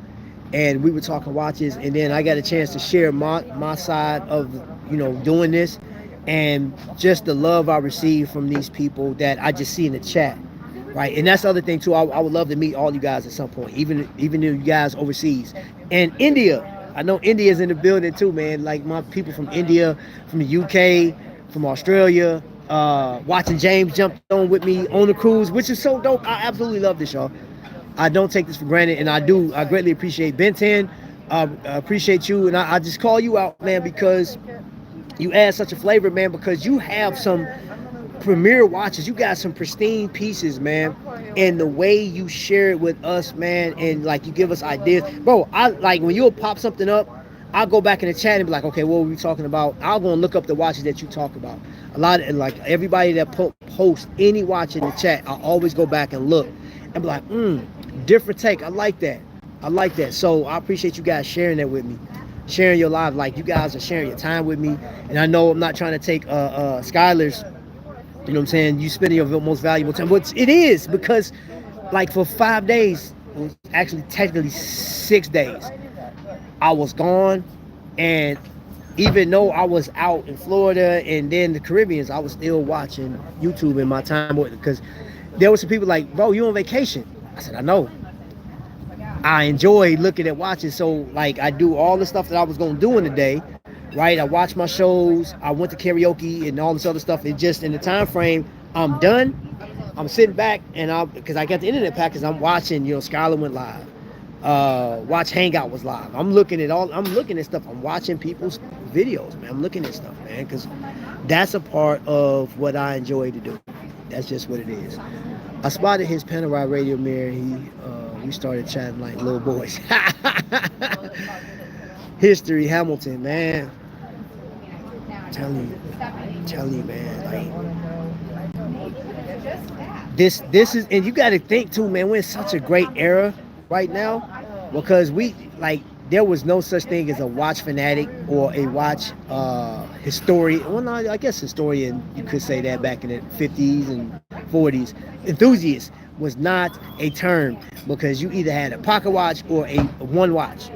and we were talking watches, and then I got a chance to share my side of, you know, doing this, and just the love I received from these people that I just see in the chat, right? And that's the other thing too. I would love to meet all you guys at some point, even you guys overseas. And India, I know India's in the building too, man. Like, my people from India, from the UK, from Australia, watching James jump on with me on the cruise, which is so dope. I absolutely love this, y'all. I don't take this for granted, and I greatly appreciate Ben 10. I appreciate you, and I just call you out, man, because you add such a flavor, man, because you have some premier watches. You got some pristine pieces, man, and the way you share it with us, man, and like you give us ideas, bro. I like when you'll pop something up, I'll go back in the chat and be like, okay, what were we talking about? I'll go and look up the watches that you talk about. A lot of, like, everybody that posts any watch in the chat, I'll always go back and look and be like, different take. I like that. So I appreciate you guys sharing that with me, sharing your live. Like, you guys are sharing your time with me, and I know I'm not trying to take Skylar's, you know what I'm saying, you spending your most valuable time, which it is, because like for 5 days, it was actually technically 6 days, I was gone. And even though I was out in Florida and then the Caribbeans, I was still watching YouTube in my time, because there were some people like, bro, you on vacation? I said, I know. I enjoy looking at watches, so like I do all the stuff that I was gonna do in the day, right? I watch my shows, I went to karaoke and all this other stuff. It just, in the time frame, I'm done. I'm sitting back, and because I got the internet package, I'm watching, you know, Skylar went live. Watch Hangout was live. I'm looking at stuff. I'm watching people's videos, man. I'm looking at stuff, man, because that's a part of what I enjoy to do. That's just what it is. I spotted his Panerai radio mirror. We started chatting like little boys. History, Hamilton, man. Telling you, man. Like, this is, and you got to think too, man. We're in such a great era right now, because there was no such thing as a watch fanatic or a watch historian. Well, no, I guess historian, you could say that back in the 50s and 40s. Enthusiast was not a term, because you either had a pocket watch or a one watch.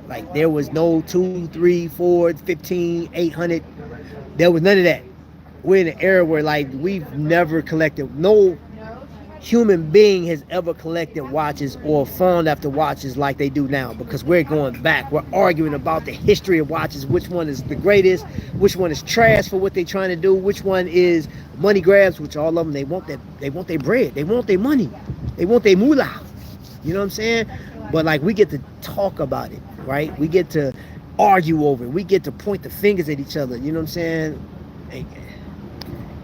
Like, there was no 2, 3, 4, 15, 800. There was none of that. We're in an era where, like, we've never collected, no human being has ever collected watches or fawned after watches like they do now, because we're going back. We're arguing about the history of watches, which one is the greatest, which one is trash for what they're trying to do, which one is money grabs, which all of them, they want their bread, they want their money, they want their moolah. You know what I'm saying? But like, we get to talk about it, right? We get to argue over it. We get to point the fingers at each other. You know what I'm saying?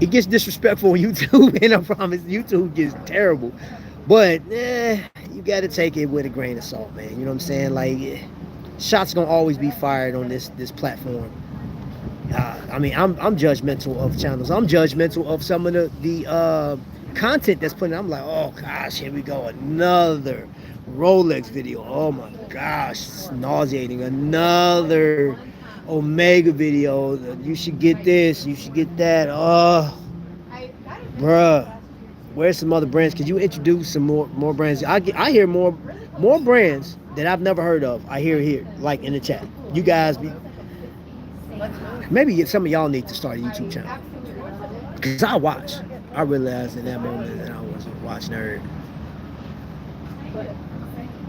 It gets disrespectful on YouTube, and I promise YouTube gets terrible. But you gotta take it with a grain of salt, man. You know what I'm saying? Like, shots gonna always be fired on this platform. I mean, I'm judgmental of channels. I'm judgmental of some of the content that's put in. I'm like, oh gosh, here we go, another Rolex video. Oh my gosh, it's nauseating. Another Omega video. You should get this. You should get that. Oh, bruh. Where's some other brands? Could you introduce some more brands? I hear more brands that I've never heard of. I hear here, like in the chat. You guys be. Maybe some of y'all need to start a YouTube channel. Because I watch. I realized in that moment that I was a watch nerd.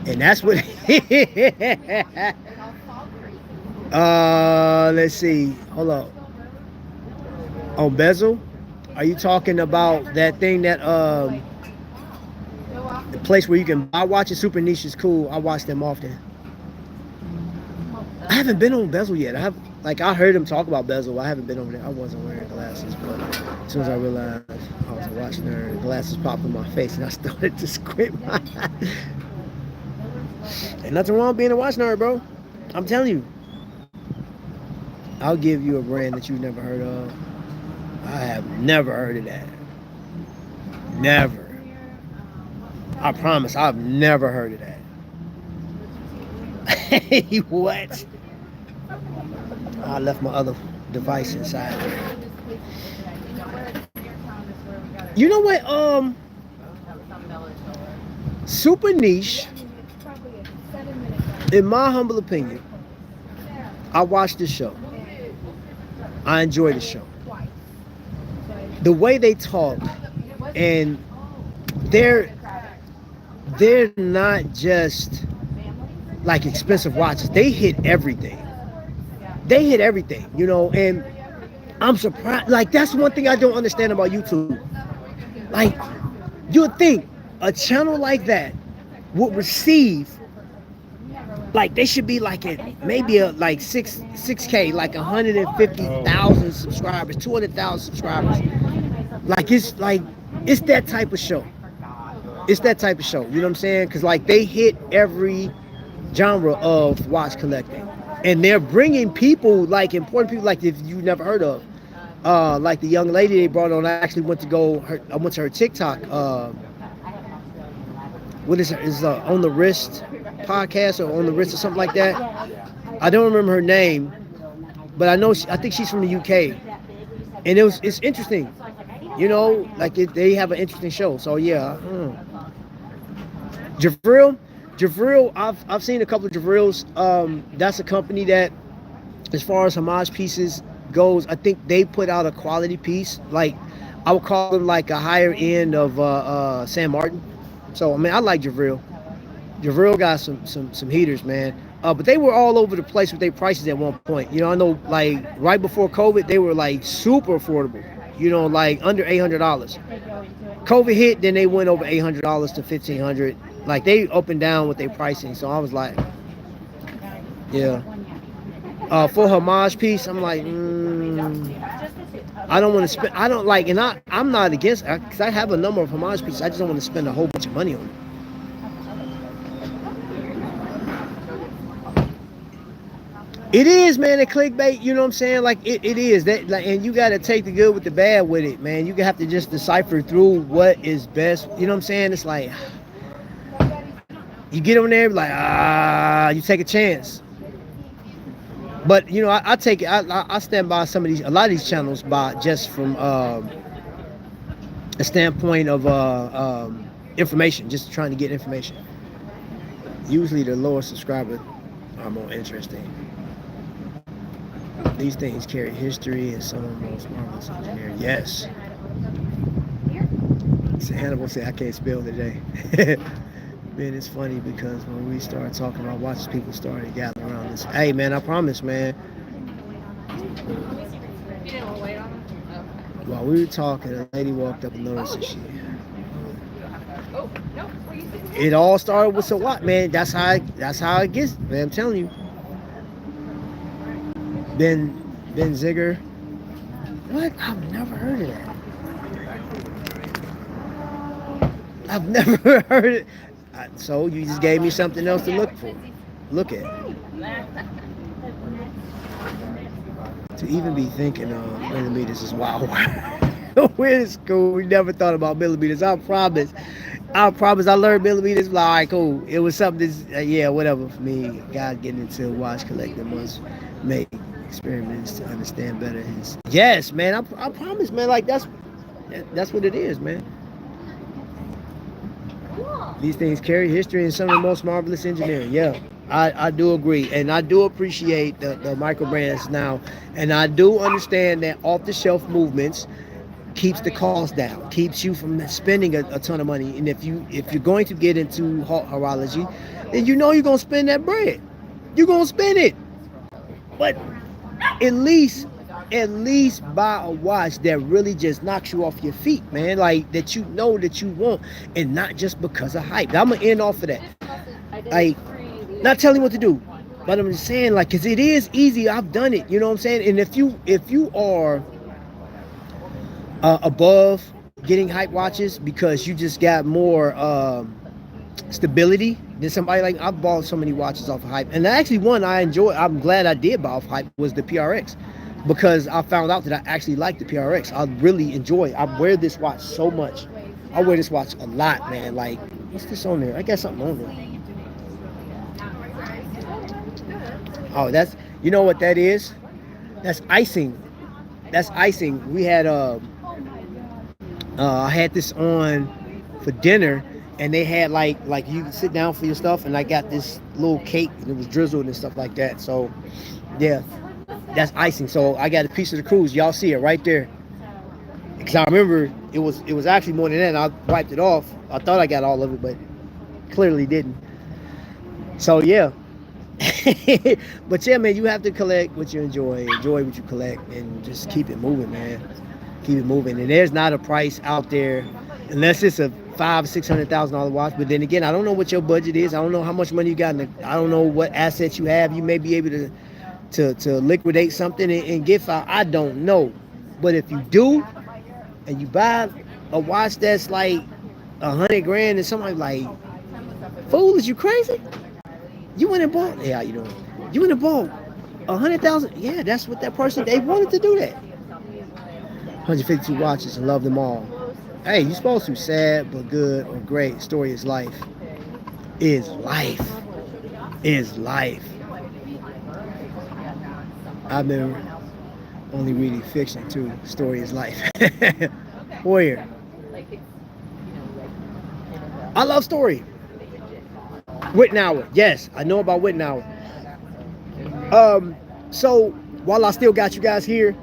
And that's what. Let's see. Hold up. On bezel? Are you talking about that thing that the place where you can buy watches? Super Niche is cool. I watch them often. I haven't been on bezel yet. I heard him talk about bezel. I haven't been over there. I wasn't wearing glasses, but as soon as I realized I was a watch nerd, glasses popped in my face and I started to squint my eyes. Ain't nothing wrong being a watch nerd, bro. I'm telling you. I'll give you a brand that you've never heard of. I have never heard of that. Never. I promise, I've never heard of that. What? I left my other device inside. You know what? Super Niche, in my humble opinion, I watched the show. I enjoy the show. The way they talk, and they're not just like expensive watches. They hit everything. They hit everything, you know, and I'm surprised. Like, that's one thing I don't understand about YouTube. Like, you'd think a channel like that would receive, like, they should be like at maybe like 6K, like 150,000 subscribers, 200,000 subscribers. Like, it's that type of show. It's that type of show. You know what I'm saying? Because, like, they hit every genre of watch collecting. And they're bringing people, like, important people, like, if you never heard of. Like the young lady they brought on, I actually went to her TikTok. What is it? Is On the Wrist podcast or On the Wrist or something like that? I don't remember her name, but I think she's from the UK. And it's interesting. You know, like they have an interesting show. So yeah. Javril, I've seen a couple of Javrils. That's a company that, as far as homage pieces goes, I think they put out a quality piece. Like, I would call them like a higher end of San Martin. So I mean, I like Javril. Javril got some heaters, man. But they were all over the place with their prices at one point. You know, I know, like, right before COVID, they were like super affordable. You know, like under $800. COVID hit, then they went over $800 to $1,500. Like, they up and down with their pricing. So I was like, yeah. For homage piece, I'm like, I don't want to spend. I don't like, and I'm not against, because I have a number of homage pieces. I just don't want to spend a whole bunch of money on it. It is, man, a clickbait, you know what I'm saying? Like, it is that, like, and you got to take the good with the bad with it, man. You have to just decipher through what is best. You know what I'm saying? It's like, you get on there, like, you take a chance. But, you know, I take it, I stand by a lot of these channels just from a standpoint of information, just trying to get information. Usually the lower subscribers are more interesting. These things carry history and some of the most marvelous engineering. Yes. So Hannibal said, I can't spell today. Man, it's funny because when we started talking about watches, people started gathering around this. Hey, man, I promise, man. While we were talking, a lady walked up and noticed that it all started with some what, man. That's how it gets, man. I'm telling you. Ben Zigger. What? I've never heard of that. I've never heard it. So you just gave me something else to look at. To even be thinking of millimeters is wild. We're in school. We never thought about millimeters. I promise. I learned millimeters. Like, all right, cool. It was something yeah, whatever for me. God getting into watch collecting must make experiments to understand better his. Yes, man. I promise, man. Like that's what it is, man. These things carry history and some of the most marvelous engineering. Yeah, I do agree. And I do appreciate the micro brands now. And I do understand that off-the-shelf movements keeps the cost down, keeps you from spending a ton of money. And if you're going to get into horology, then you know you're going to spend that bread. You're going to spend it. But at least buy a watch that really just knocks you off your feet, man. Like that you know that you want, and not just because of hype. I'm gonna end off of that. Like, not telling you what to do, but I'm just saying, like, cause it is easy. I've done it. You know what I'm saying? And if you are above getting hype watches because you just got more stability than somebody, like I've bought so many watches off of hype, and actually one I enjoy. I'm glad I did buy off hype was the PRX. Because I found out that I actually like the PRX. I really enjoy it. I wear this watch so much. I wear this watch a lot, man. Like, what's this on there? I got something on there. Oh, that's, you know what that is? That's icing. That's icing. We had, I had this on for dinner, and they had like you can sit down for your stuff, and I got this little cake, and it was drizzled and stuff like that. So, yeah. That's icing. So I got a piece of the cruise. Y'all see it right there. Because I remember it was actually more than that. And I wiped it off. I thought I got all of it, but clearly didn't. So yeah. But yeah, man, you have to collect what you enjoy what you collect, and just keep it moving, man. Keep it moving. And there's not a price out there unless it's a $500,000-$600,000 watch. But then again, I don't know what your budget is. I don't know how much money you got. I don't know what assets you have. You may be able to liquidate something and get out. I don't know. But if you do, and you buy a watch that's like $100,000 and somebody like, fool, is you crazy? You went and bought, yeah, you know, you went and bought 100,000. Yeah, that's what that person, they wanted to do that. 152 watches and love them all. Hey, you're supposed to. Sad but good or great. Story is life. Is life. Is life. I've been only reading fiction too. Story is life. Hoyer. I love story. Wittenauer. Yes, I know about Wittenauer. So while I still got you guys here,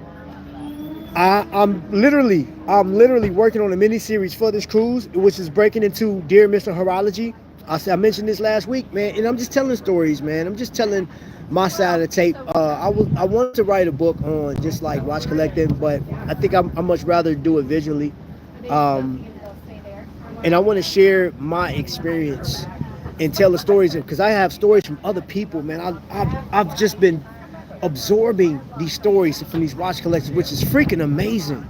I'm literally working on a mini series for this cruise, which is breaking into Dear Mr. Horology. I mentioned this last week, man, and I'm just telling stories, man. I'm just telling my side of the tape. I wanted to write a book on just like watch collecting, but I think I much rather do it visually. And I want to share my experience and tell the stories, because I have stories from other people, man. I've just been absorbing these stories from these watch collectors, which is freaking amazing.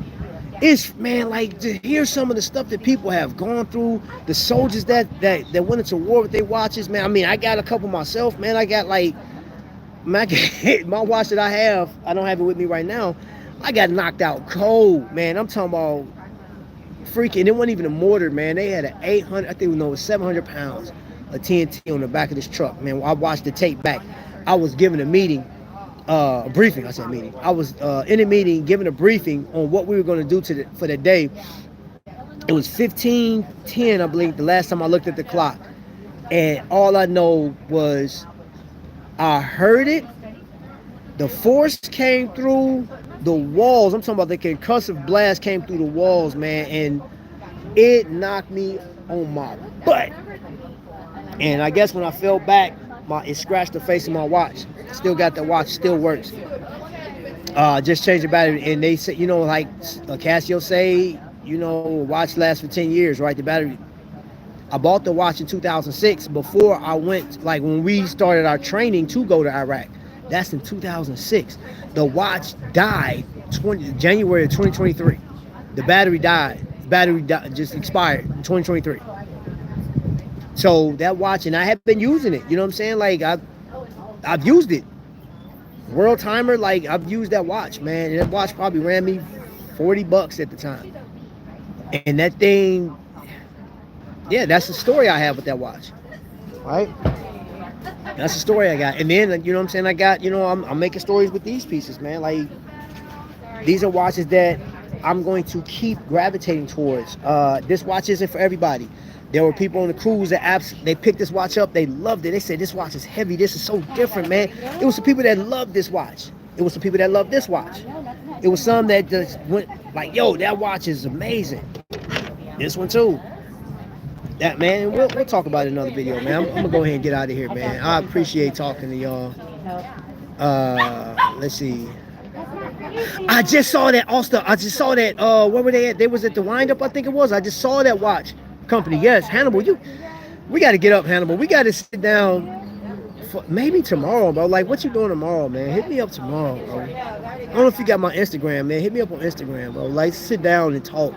It's, man, like, to hear some of the stuff that people have gone through, the soldiers that went into war with their watches, man. I mean, I got a couple myself, man. I got like my watch that I don't have it with me right now. I got knocked out cold, man. I'm talking about freaking, it wasn't even a mortar, man. They had an 800, I think it was 700 pounds of TNT on the back of this truck, man. I watched the tape back. I was given a meeting, a briefing. I said meeting. I was in a meeting giving a briefing on what we were going to do for the day. It was 15:10, I believe, the last time I looked at the clock. And all I know was I heard it. The force came through the walls. I'm talking about the concussive blast came through the walls, man. And it knocked me on my butt. And I guess when I fell back, it scratched the face of my watch. Still got the watch, still works. Just changed the battery. And they said, you know, like Casio say, you know, a watch lasts for 10 years, right? The battery. I bought the watch in 2006 before I went, like when we started our training to go to Iraq. That's in 2006. The watch died January of 2023. The battery died. The battery just expired in 2023. So that watch, and I have been using it. You know what I'm saying? Like I've used it. World timer, like I've used that watch, man. And that watch probably ran me $40 at the time. And that thing, yeah, that's the story I have with that watch. Right? That's the story I got. And then, you know what I'm saying? I got, I'm making stories with these pieces, man. Like, these are watches that I'm going to keep gravitating towards. This watch isn't for everybody. There were people on the cruise that they picked this watch up. They loved it. They said, this watch is heavy. This is so different, man. It was the people that loved this watch. It was the people that loved this watch. It was some that just went like, yo, that watch is amazing. This one too. That, man, we'll talk about it in another video, man. I'm gonna go ahead and get out of here, man. I appreciate talking to y'all. Let's see. I just saw that Ulster. I just saw that. Where were they at? They was at the windup, I think it was. I just saw that watch company. Yes, Hannibal. We got to get up, Hannibal. We got to sit down. Maybe tomorrow, bro. Like, what you doing tomorrow, man? Hit me up tomorrow, bro. I don't know if you got my Instagram, man. Hit me up on Instagram, bro. Like, sit down and talk.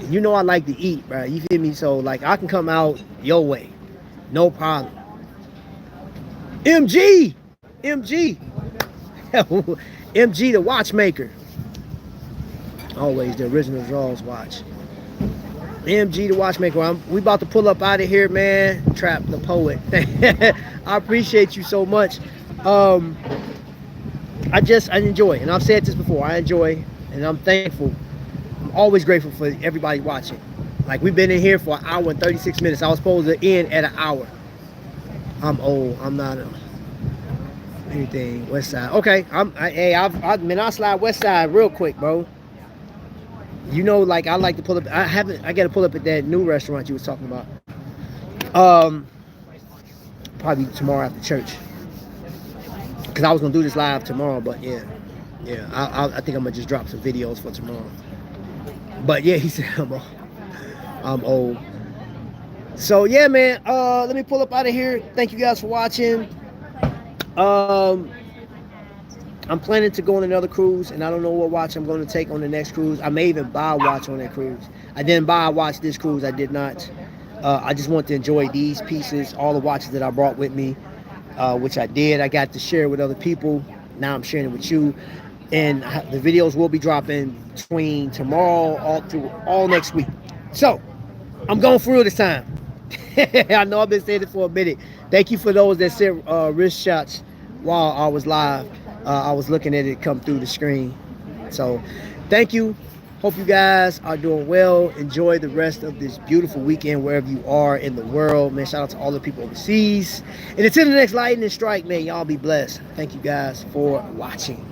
You know I like to eat, bro. You feel me? So, like, I can come out your way. No problem. MG! MG! MG, the watchmaker. Always the original Draws watch. MG, the watchmaker. We about to pull up out of here, man. Trap the poet. I appreciate you so much. I enjoy, and I've said this before. I enjoy, and I'm thankful. I'm always grateful for everybody watching. Like, we've been in here for an hour and 36 minutes. I was supposed to end at an hour. I'm old. I'm not anything. West side. Okay. I'll slide west side real quick, bro. You know, like, I like to pull up. I got to pull up at that new restaurant you was talking about. Probably tomorrow after church. Because I was going to do this live tomorrow, but yeah. I think I'm going to just drop some videos for tomorrow. But yeah, he said I'm old. So yeah, man, let me pull up out of here. Thank you guys for watching. I'm planning to go on another cruise, and I don't know what watch I'm going to take on the next cruise. I may even buy a watch on that cruise. I didn't buy a watch this cruise. I did not. I just want to enjoy these pieces, all the watches that I brought with me, which I did. I got to share with other people. Now I'm sharing it with you. And the videos will be dropping between tomorrow all next week. So I'm going for real this time. I know I've been saying it for a minute. Thank you for those that sent wrist shots while I was live. I was looking at it come through the screen. So thank you. Hope you guys are doing well. Enjoy the rest of this beautiful weekend wherever you are in the world. Man, shout out to all the people overseas. And until the next lightning strike, man, y'all be blessed. Thank you guys for watching.